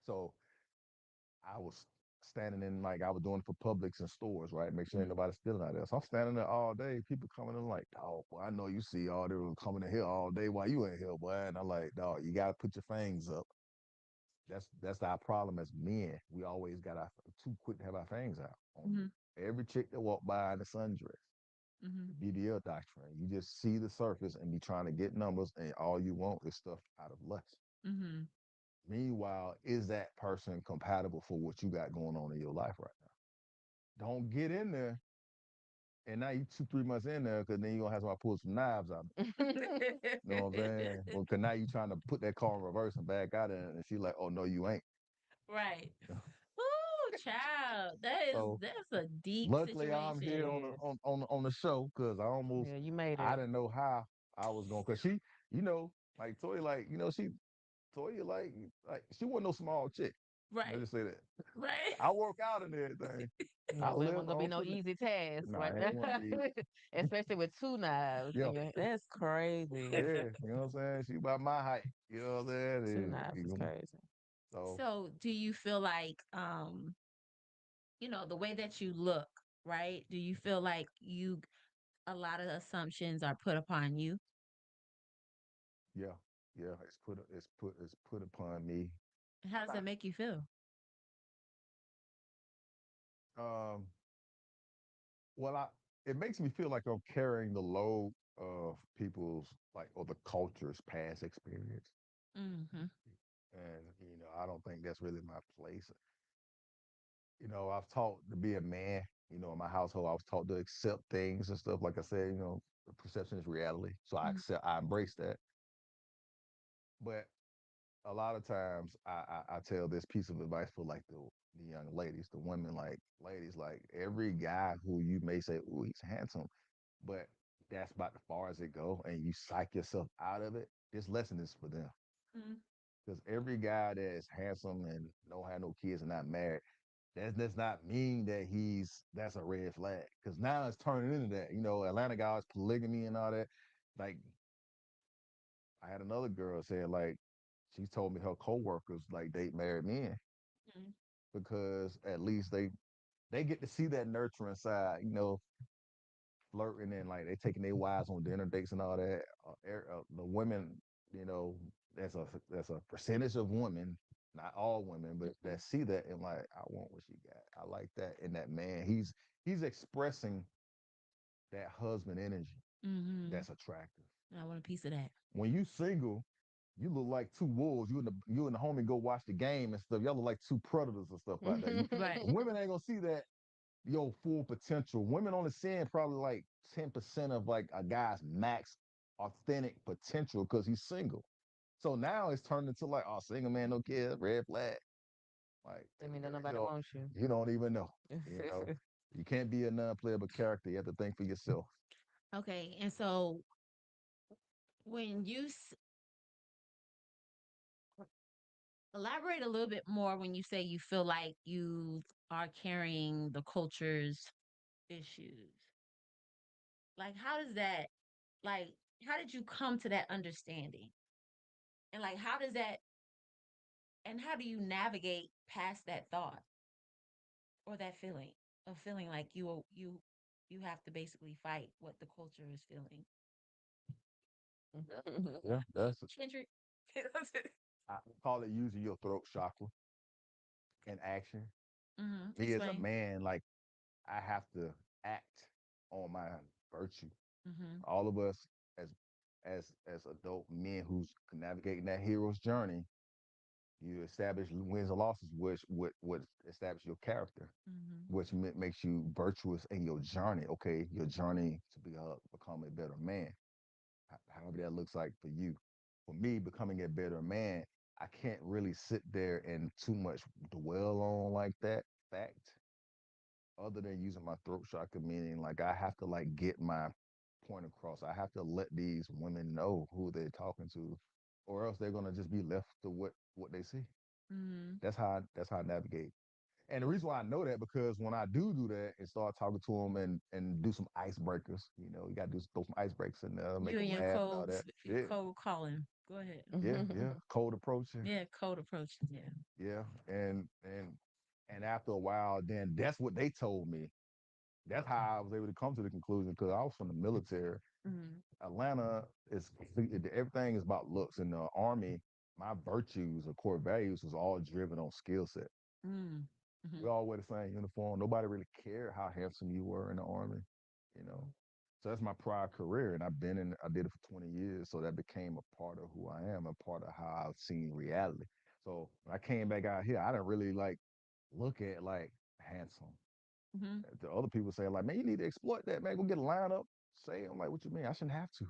So I was standing in like I was doing it for Publix and stores, right? Make sure ain't Mhm. nobody stealing out there. So I'm standing there all day. People coming in like, dog, boy, I know you see all they were coming in here all day while you in here, boy. And I'm like, dog, you gotta put your fangs up. That's our problem as men. We always got our too quick to have our fangs out. On Mhm. every chick that walk by in the sundress, Mhm. the BBL doctrine. You just see the surface and be trying to get numbers, and all you want is stuff out of lust. Mhm. Meanwhile, is that person compatible for what you got going on in your life right now? Don't get in there, and now you 2, 3 months in there, because then you're gonna have somebody pull some knives out. You know what I'm saying? Well, because now you trying to put that car in reverse and back out, and she's like, "Oh no, you ain't." Right. Ooh, child. So That's a deep luckily, I'm here on the situation. on the show because Yeah, you made I it. didn't know how I was going. Because like Toya, like Toya, like she wasn't no small chick. I Right. just say that. Right. I work out and everything. Yeah, I well, it live wasn't gonna be on no putting it. easy task, Nah, right it there. ain't one of these. Especially with two knives. Yeah, That's crazy. yeah. You know what I'm saying? She about my height. You know what I'm saying? Two knives is crazy. So So, do you feel like the way that you look, right? Do you feel like a lot of assumptions are put upon you? yeah, yeah. It's put upon me. How does that make you feel? Um, well, it makes me feel like I'm carrying the load of people's like or the culture's past experience, Mhm. and I don't think that's really my place. I've taught to be a man. In my household, I was taught to accept things and stuff. Like I said, perception is reality, so Mhm. I embrace that. But a lot of times, I tell this piece of advice for like the young ladies, the women, like ladies, like every guy who you may say, "Ooh, he's handsome," but that's about as far as it go, and you psych yourself out of it. This lesson is for them Mhm. because every guy that is handsome and don't have no kids and not married, that does not mean that that's a red flag. Because now it's turning into that. Atlanta guys polygamy and all that. Like I had another girl saying like she told me her coworkers like date married men Mhm. because at least they get to see that nurturing side, flirting and like they taking their wives on dinner dates and all that. The women, you know, that's a percentage of women, not all women, but that see that and like, I want what she got. I like that in that man. He's expressing that husband energy Mhm. that's attractive. I want a piece of that. When you single, you look like two wolves. You and the homie go watch the game and stuff. Y'all look like two predators and stuff out there. Right. Women ain't gonna see that your full potential. Women only seeing probably like 10% of like a guy's max authentic potential because he's single. So now it's turned into like, oh, single man, no kids, red flag. Like, I mean, that you nobody know, wants you. you don't even know. You know, you can't be a non-playable character. You have to think for yourself. Okay. And so when elaborate a little bit more when you say you feel like you are carrying the culture's issues. Like, how does that, like, how did you come to that understanding? And like, how do you navigate past that thought or that feeling of feeling like you have to basically fight what the culture is feeling? Yeah, that's Kendrick. I call it using your throat chakra in action. Me as a Explain. man, like I have to act on my virtue. Mm-hmm. All of us as as adult men who's navigating that hero's journey, You establish wins and losses, which would establish your character, Mm-hmm. which makes you virtuous in your journey. Okay, your journey to become a better man, however that looks like for you. For me, becoming a better man, I can't really sit there and too much dwell on like that fact, other than using my throat chakra, meaning like I have to like get my point across. I have to let these women know who they're talking to, or else they're gonna just be left to what they see. Mm-hmm. That's how I navigate. And the reason why I know that because when I do that and start talking to them and do some icebreakers, you got to throw some icebreakers in there, make You them and your laugh and all that. Yeah, cold calling. Go ahead. yeah. Cold approaching. Yeah, cold approaching. Yeah. Yeah, and after a while, then that's what they told me. That's how I was able to come to the conclusion because I was from the military. Mm-hmm. Atlanta is everything is about looks. In the army, my virtues or core values was all driven on skill set. Mm-hmm. We all wear the same uniform. Nobody really cared how handsome you were in the army, you know. So that's my prior career, and I did it for 20 years. So that became a part of who I am, a part of how I've seen reality. So when I came back out here, I didn't really like look at like handsome. Mm-hmm. The other people say like, man, you need to exploit that, man. Go get a lineup. Say, I'm like, what you mean? I shouldn't have to.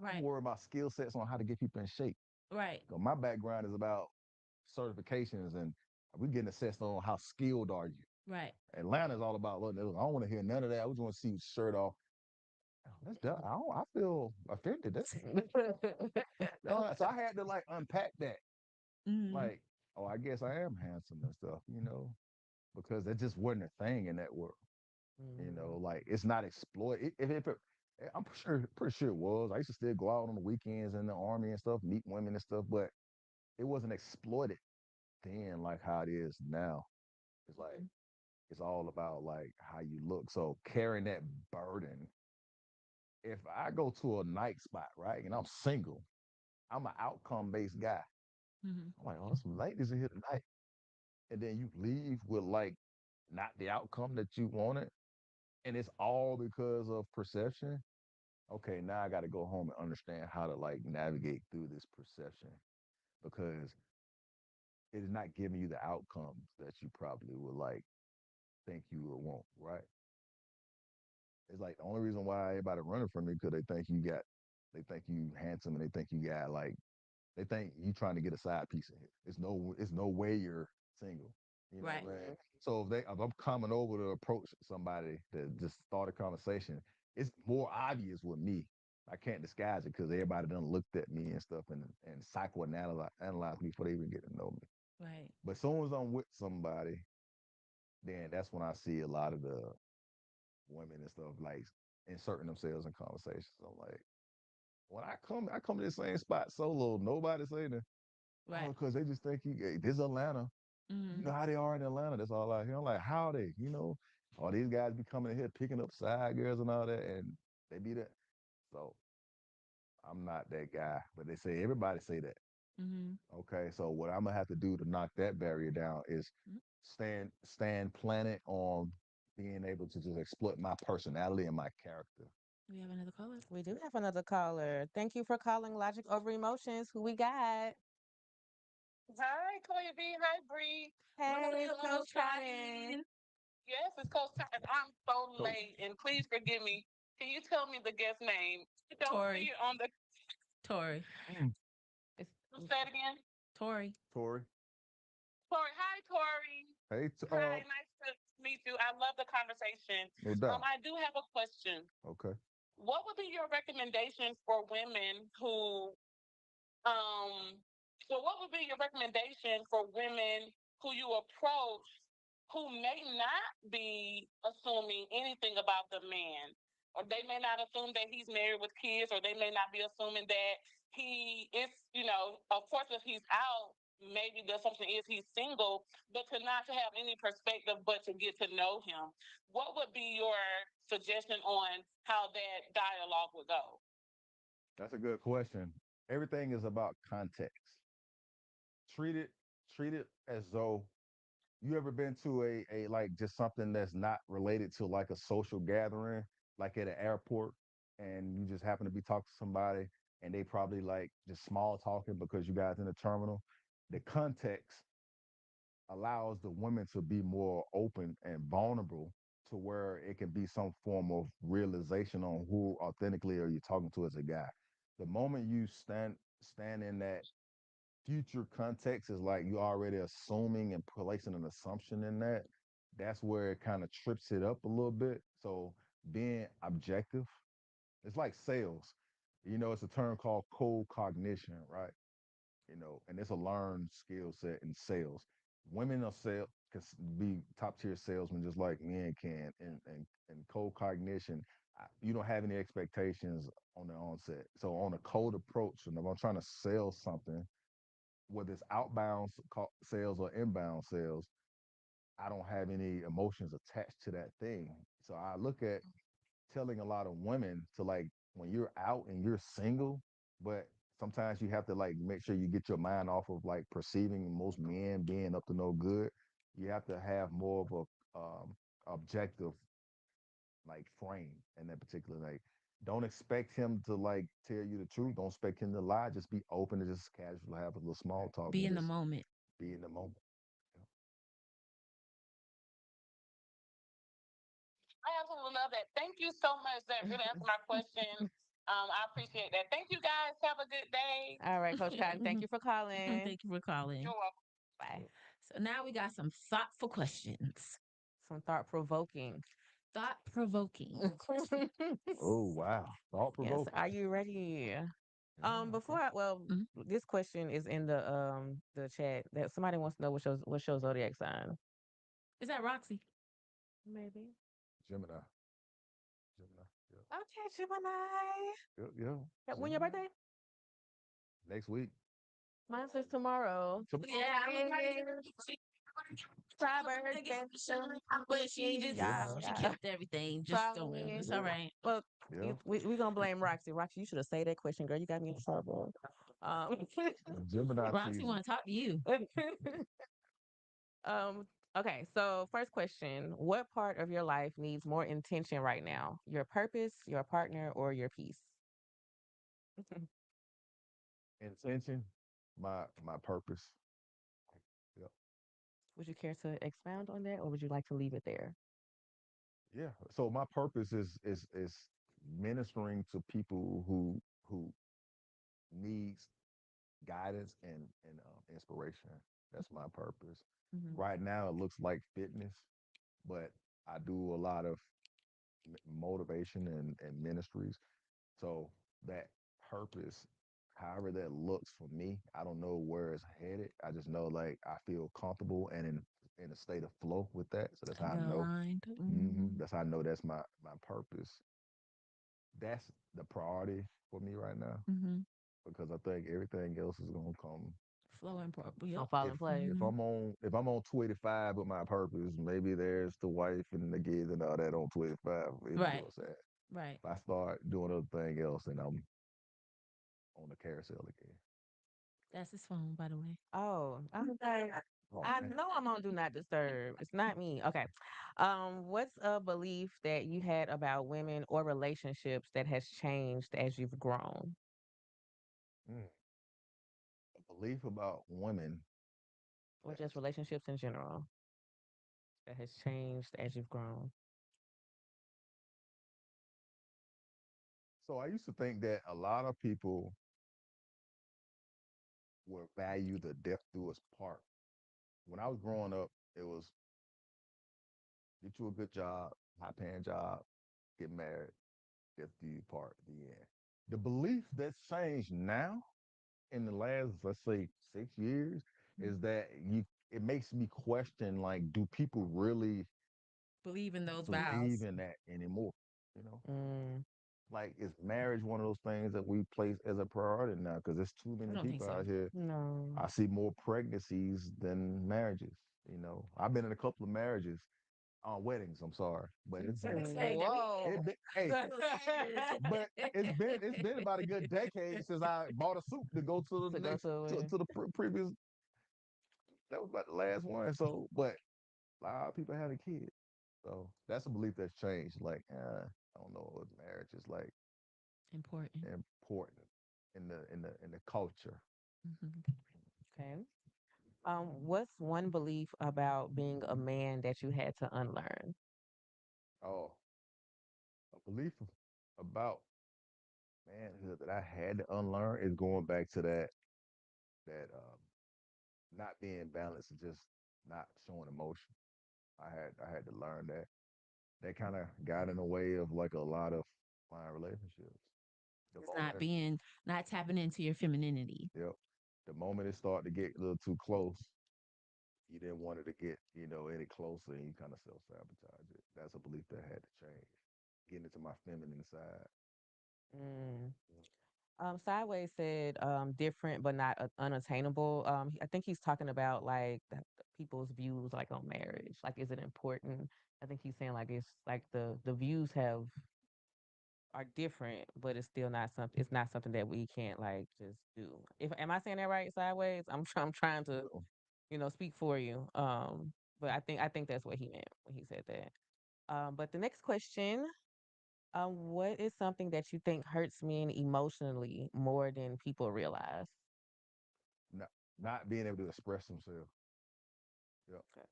I'm Right. worried about skill sets on how to get people in shape. Right. So my background is about certifications and we getting assessed on how skilled are you. Right. Atlanta is all about look. I don't want to hear none of that. I just want to see you shirt off. Oh, that's dumb. I feel offended. So I had to like unpack that. Mm-hmm. Like, oh, I guess I am handsome and stuff, because that just wasn't a thing in that world. Like it's not exploit. I'm pretty sure it was. I used to still go out on the weekends in the army and stuff, meet women and stuff, but it wasn't exploited then like how it is now. It's like it's all about like how you look. So carrying that burden. If I go to a night spot, right, and I'm single, I'm an outcome based guy. Mm-hmm. I'm like, oh, there's some ladies in here tonight. And then you leave with like not the outcome that you wanted. And it's all because of perception. Okay, now I got to go home and understand how to like navigate through this perception because it is not giving you the outcomes that you probably would like think you would want, right? It's like the only reason why everybody running from me because they think you handsome and they think you got like, they think you trying to get a side piece in here. It's no way you're single. You know Right. what I'm saying? So if I'm coming over to approach somebody to just start a conversation, it's more obvious with me. I can't disguise it because everybody done looked at me and stuff and psychoanalyze me before they even get to know me. Right. But as soon as I'm with somebody, then that's when I see a lot of the women and stuff like inserting themselves in conversations. I'm like, when I come to the same spot solo, nobody saying that. Oh, Right. because they just think this is Atlanta. You Mm-hmm. know how they are in Atlanta. That's all I hear. I'm like, how they, all these guys be coming in here picking up side girls and all that, and they be that. So I'm not that guy, but they say everybody say that. Mm-hmm. Okay, so what I'm gonna have to do to knock that barrier down is stand planted on being able to just exploit my personality and my character. We have another caller. We do have another caller. Thank you for calling Logic Over Emotions. Who we got? Hi, Koya B. Hi, Bree. Hey, Coach Trying. Cotton. Yes, it's Coach Time. I'm so Coach, late, and please forgive me. Can you tell me the guest name? I don't see Tori. it on the. Tori. mm, It's, Say it again. Tori. Tori, Tori. Hi, Tori. hey, Hi, nice to meet you. I love the conversation. no doubt. I do have a question. Okay. What would be your recommendation for women who Um, so what would be your recommendation for women who you approach who may not be assuming anything about the man? Or they may not assume that he's married with kids, or they may not be assuming that he is, of course, if he's out, maybe the assumption is he's single, but to not to have any perspective but to get to know him. What would be your suggestion on how that dialogue would go? That's a good question. Everything is about context. Treat it treat it as though you ever been to a like just something that's not related to like a social gathering, like at an airport, and you just happen to be talking to somebody and they probably like just small talking because you guys in the terminal. the context allows the women to be more open and vulnerable to where it can be some form of realization on who authentically are you talking to as a guy. The moment you stand in that future context is like you already assuming and placing an assumption in that. That's where it kind of trips it up a little bit. So being objective, it's like sales. It's a term called cold cognition, right? And it's a learned skill set in sales. Women are can be top tier salesmen just like men can, and cold cognition. You don't have any expectations on the onset. So on a cold approach, and if I'm trying to sell something, whether it's outbound sales or inbound sales, I don't have any emotions attached to that thing. So I look at telling a lot of women to like when you're out and you're single, but sometimes you have to like make sure you get your mind off of like perceiving most men being up to no good. You have to have more of a objective like frame in that particular like. Don't expect him to like tell you the truth. Don't expect him to lie. Just be open and just casual, have a little small talk, Be and in the just moment. be in the moment. I absolutely love that. Thank you so much. That really answered my question. I appreciate that. Thank you guys. Have a good day. All right, Coach Cotton. Thank you for calling. Thank you for calling. You're welcome. Bye. So now we got some thoughtful questions. Some thought provoking. Thought provoking. Oh wow, thought Yes. provoking. Are you ready? Before Mhm. this question is in the chat that somebody wants to know what's your zodiac sign. Is that Roxy? Maybe. Gemini. Gemini. Okay, Gemini. Yeah. When your birthday? Next week. Mine says tomorrow. Yeah. But she just she kept everything. Just don't. It's all right. Well, Yeah. we gonna blame Roxy. Roxy, you should have said that question, girl. You got me in trouble. Gemini Roxy season. want to talk to you. um. Okay, so first question: what part of your life needs more intention right now? Your purpose, your partner, or your peace? Intention. My purpose. Yep. Would you care to expound on that, or would you like to leave it there? Yeah. So my purpose is ministering to people who needs guidance and inspiration. That's my purpose. Mhm. Right now, it looks like fitness, but I do a lot of motivation and ministries. So that purpose, however that looks for me, I don't know where it's headed. I just know like I feel comfortable and in a state of flow with that. So that's how I You're know. aligned. That's how I know that's my purpose. That's the priority for me right now Mm-hmm. because I think everything else is gonna come. Flow and proper. Gonna Yep. fall If in place. if I'm on 25 with my purpose, maybe there's the wife and the kids and all that on 25. You know Right. what I'm saying? Right. If I start doing everything else, then I'm on the carousel again. That's his phone, by the way. Oh, I'm like, Oh, I man. know I'm on Do Not Disturb. It's not me. Okay. What's a belief that you had about women or relationships that has changed as you've grown? Mm. A belief about women. Or just relationships in general that has changed as you've grown? So I used to think that a lot of people would value the death do us part. When I was growing up, it was get you a good job, high paying job, get married, death do you part, the end. The belief that's changed now in the last, let's say, 6 years is that it makes me question like, do people really Believe in those believe vows. in that anymore? You know? Mm, Like, is marriage one of those things that we place as a priority now? Because there's too I many don't think people so. out here. no. I see more pregnancies than marriages. I've been in a couple of marriages, weddings. I'm sorry, but it's been, Whoa. hey, but it's been about a good decade since I bought a suit to go to the To go next to it. to the previous. That was about the last one. So, but a lot of people having kids. So that's a belief that's changed. Like, I don't know what marriage is like Important. important in the culture. Mm-hmm. Okay. What's one belief about being a man that you had to unlearn? Oh, a belief about manhood that I had to unlearn is going back to that not being balanced and just not showing emotion. I had to learn that. That kind of got in the way of like a lot of my relationships. The It's not moment, being not tapping into your femininity. yep, the moment it started to get a little too close, you didn't want it to get any closer, and you kind of self sabotage it. That's a belief that had to change. Getting into my feminine side. Mm. Sideways said different but not unattainable. I think he's talking about like people's views like on marriage. Like, is it important? I think he's saying like it's like the views have are different, but it's still not something. It's not something that we can't like just do. If am I saying that right? Sideways. I'm trying to So, speak for you. But I think that's what he meant when he said that. But the next question. What is something that you think hurts men emotionally more than people realize? not not being able to express themselves. Yep. Okay.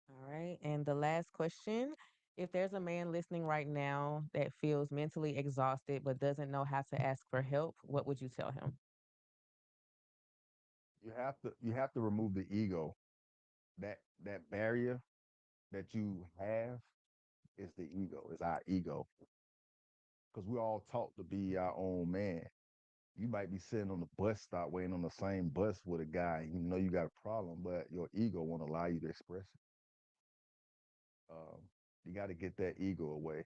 All right. And the last question. If there's a man listening right now that feels mentally exhausted but doesn't know how to ask for help, what would you tell him? You have to remove the ego. That barrier that you have is the ego. Is our ego. Because we're all taught to be our own man. You might be sitting on the bus stop waiting on the same bus with a guy. You know you got a problem, but your ego won't allow you to express it. Um, you got to get that ego away.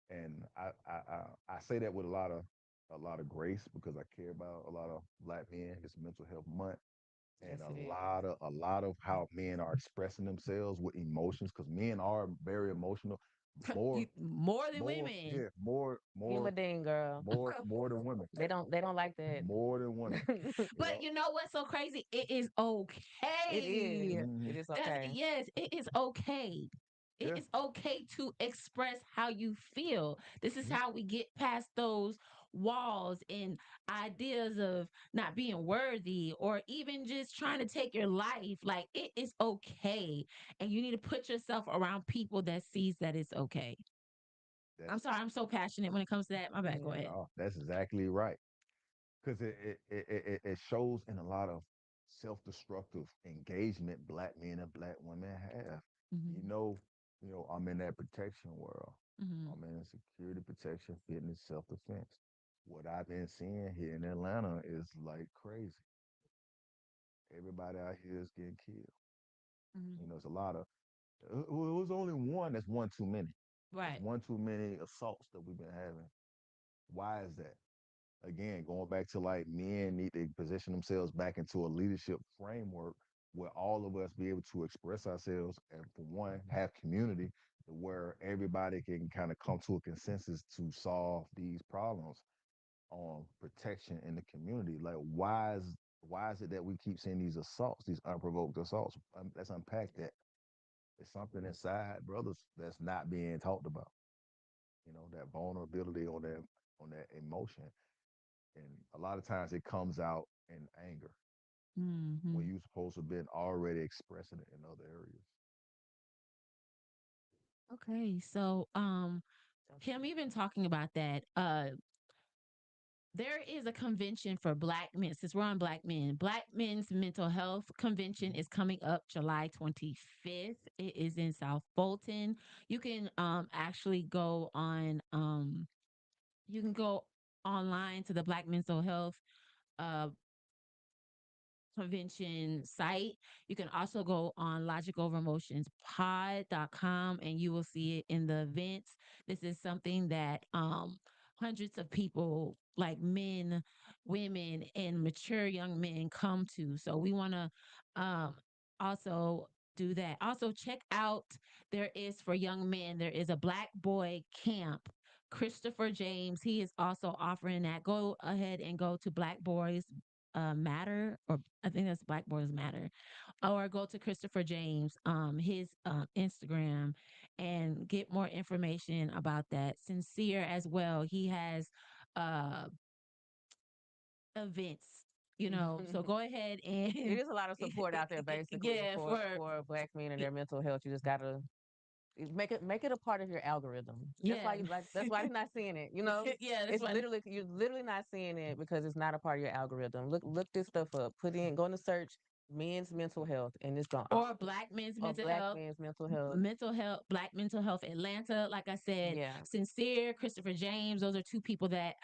And I say that with a lot of grace because I care about a lot of black men. It's Mental Health Month, Yes, and it a is. lot of a lot of how men are expressing themselves with emotions because men are very emotional, more More than more women. yeah more more Human girl. more than women, They don't like that. more than women. But Yep. you know what's so crazy? It is It is. okay. Hmm. It is That's okay. yes, it is okay. It Yeah. is okay to express how you feel. This is Mhm. how we get past those walls and ideas of not being worthy or even just trying to take your life. Like it is okay. And you need to put yourself around people that sees that it's okay. I'm That's sorry, I'm so passionate when it comes to that. My bad, go Yeah. ahead. no, that's exactly right. Because it shows in a lot of self-destructive engagement black men and black women have. You Hmm. know, I'm in that protection world. Hmm. I'm in security, protection, fitness, self-defense. What I've been seeing here in Atlanta is like crazy. Everybody out here is getting killed. Hmm. It's a lot of. It was only one. That's one too many. That's Right. one too many assaults that we've been having. Why is that? Again, going back to like men need to position themselves back into a leadership framework where all of us be able to express ourselves and for one have community where everybody can kind of come to a consensus to solve these problems on protection in the community. Like why is it that we keep seeing these assaults, these unprovoked assaults? Let's unpack that. There's something inside brothers that's not being talked about. That vulnerability on that emotion, and a lot of times it comes out in anger when Hmm. you're supposed to have been already expressing it in other areas. Okay, so Kim, even talking about that, there is a convention for black men. Since we're on black men, Black Men's Mental Health Convention Mhm. is coming up July 25th. It is in South Bolton. You can actually go on you can go online to the Black Mental Health uh convention site. You can also go on logicovermotionspod.com and you will see it in the events. This is something that hundreds of people like men, women, and mature young men come to. So we want to also do that. Also check out there is for young men, there is a Black Boy Camp. Christopher James, he is also offering that. Go ahead and go to Black Boys Matter, or I think that's Black Boys Matter, or go to Christopher James, his Instagram, and get more information about that. Sincere as well. He has uh, events You know, so go ahead and It is a lot of support out there, basically, yeah, for Black men and their mental health. You just gotta make it a part of your algorithm. That's why yeah, you like. That's why you're not seeing it. You know, yeah. That's it's why. literally you're literally not seeing it because it's not a part of your algorithm. Look this stuff up. Go in the search men's mental health, and it's gonna Or Black men's or mental Black health. men's mental health. Mental health, Black mental health Atlanta. Like I said, Yeah. Sincere, Christopher James. Those are two people that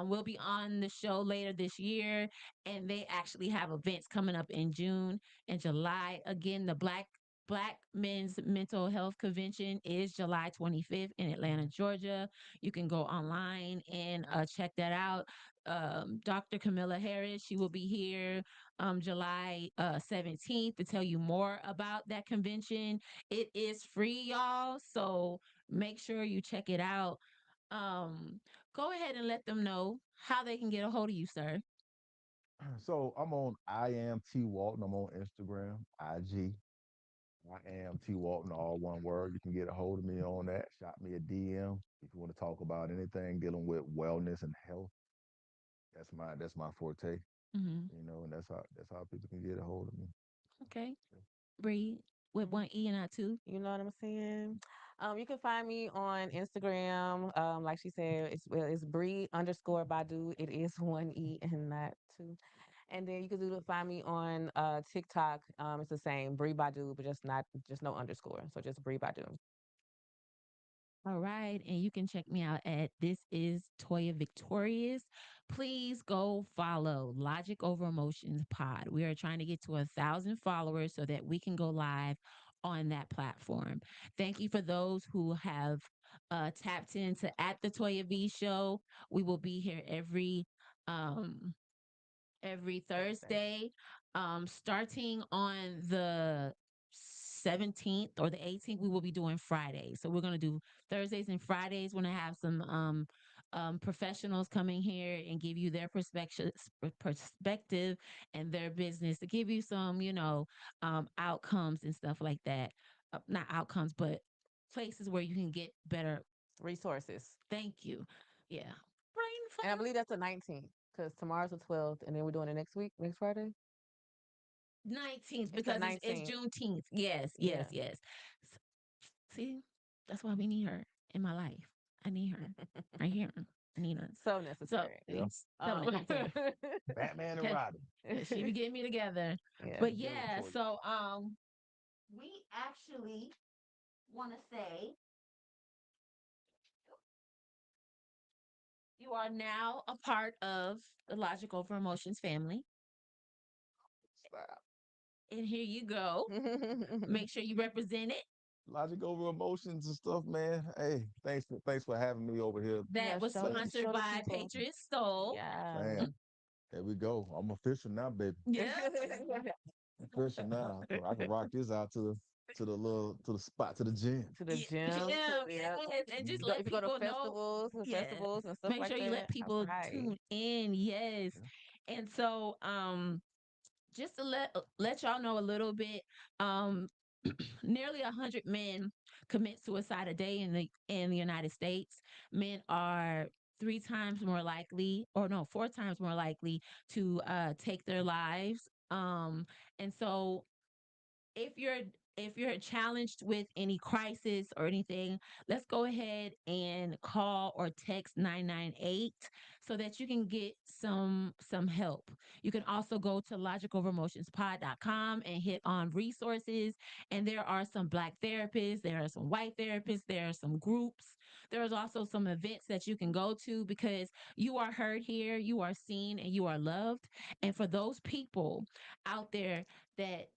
will be on the show later this year, and they actually have events coming up in June and July. Again, the Black Men's Mental Health Convention is July 25th in Atlanta, Georgia. You can go online and check that out. Dr. Camilla Harris, she will be here July 17th to tell you more about that convention. It is free, y'all. So make sure you check it out. Go ahead and let them know how they can get a hold of you, sir. So I'm on I am T Walton. I'm on Instagram, IG. I am T Walton, all one word. You can get a hold of me on that. Shot me a DM if you want to talk about anything dealing with wellness and health. That's my forte, Hmm. and that's how people can get a hold of me. Okay. Breathe with one E and not two. You know what I'm saying? You can find me on Instagram. Like she said, it's Bree underscore Badu. It is one E and not two. And then you can find me on TikTok. It's the same Bree Badu, but just no underscore. So just Bree Badu. All right. And you can check me out at This Is Toya Victorious. Please go follow Logic Over Emotions Pod. We are trying to get to 1,000 followers so that we can go live on that platform. Thank you for those who have tapped into at the Toya V Show. We will be here um every Thursday. Thursday, starting on the 17th or the 18th. We will be doing Fridays. So we're going to do Thursdays and Fridays. We're going to have some professionals coming here and give you their perspective and their business to give you some, outcomes and stuff like that. Not outcomes, but places where you can get better. Resources. Thank you. Yeah. And I Brain believe that's the 19th because tomorrow's the 12th, and then we're doing it next week, next Friday. 19th It's the because it's 19th. Juneteenth. Yes, Yeah. yes, yes. See, that's why we need her in my life. I need her right here. I need her. So So necessary. Yeah. it's so necessary. Batman and 'Cause Robin. she be getting me together. Yeah. But Give it yeah, for you. so we actually want to say you are now a part of the Logic Over Emotions family. Stop. And here you go. Make sure you represent it. Logic over emotions and stuff, man. Hey, thanks for having me over here. Yeah, That was show the sponsored by people. Patriot Soul. Yeah. Man, there we go. I'm official now, baby. Yeah. Official now. I can rock this out to the spot to the gym. To the Yeah, gym. yeah, Yeah. yes, and just If let you go to people know. Yes, festivals and stuff make like sure you let that. people All right. tune in. Yes, Yeah. and so just to let y'all know a little bit, nearly 100 men commit suicide a day in the United States. Men are 3 times more likely, or no, 4 times more likely to take their lives. And so if you're challenged with any crisis or anything, let's go ahead and call or text 998 so that you can get some help. You can also go to logicoveremotionspod.com and hit on resources, and there are some black therapists, there are some white therapists, there are some groups. There's also some events that you can go to because you are heard here, you are seen, and you are loved. And for those people out there that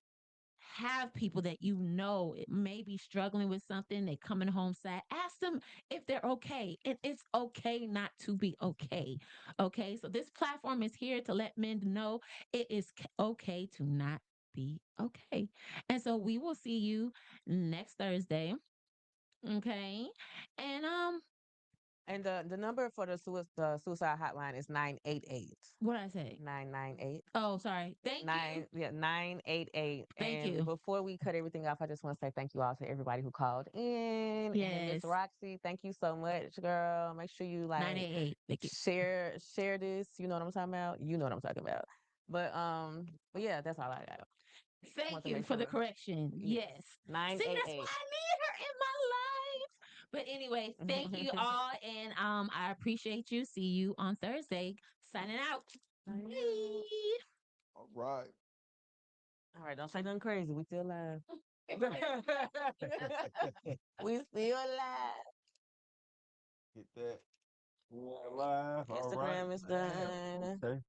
have people that it may be struggling with something, they coming home sad, ask them if they're okay. It's okay not to be okay. Okay, so this platform is here to let men know it is okay to not be okay. And so we will see you next Thursday. Okay, and And the number for the suicide hotline is 988. what I say? 998. Oh, sorry. Thank you. 988. Thank And you. before we cut everything off, I just want to say thank you all to everybody who called in. And Miss Yes. Roxy, thank you so much, girl. Make sure you 988. Thank you. share this. You know what I'm talking about? You know what I'm talking about. But yeah, that's all I got. Thank Want to you make for the sure. correction. Yes. Yes. See, that's why 988. I need her in my life. But anyway, thank you all, and I appreciate you. See you on Thursday. Signing out. Signing out. Bye. All right. All right, don't say nothing crazy. We still live. We still live. Get that. Yeah, live. All right. Instagram is done. Okay.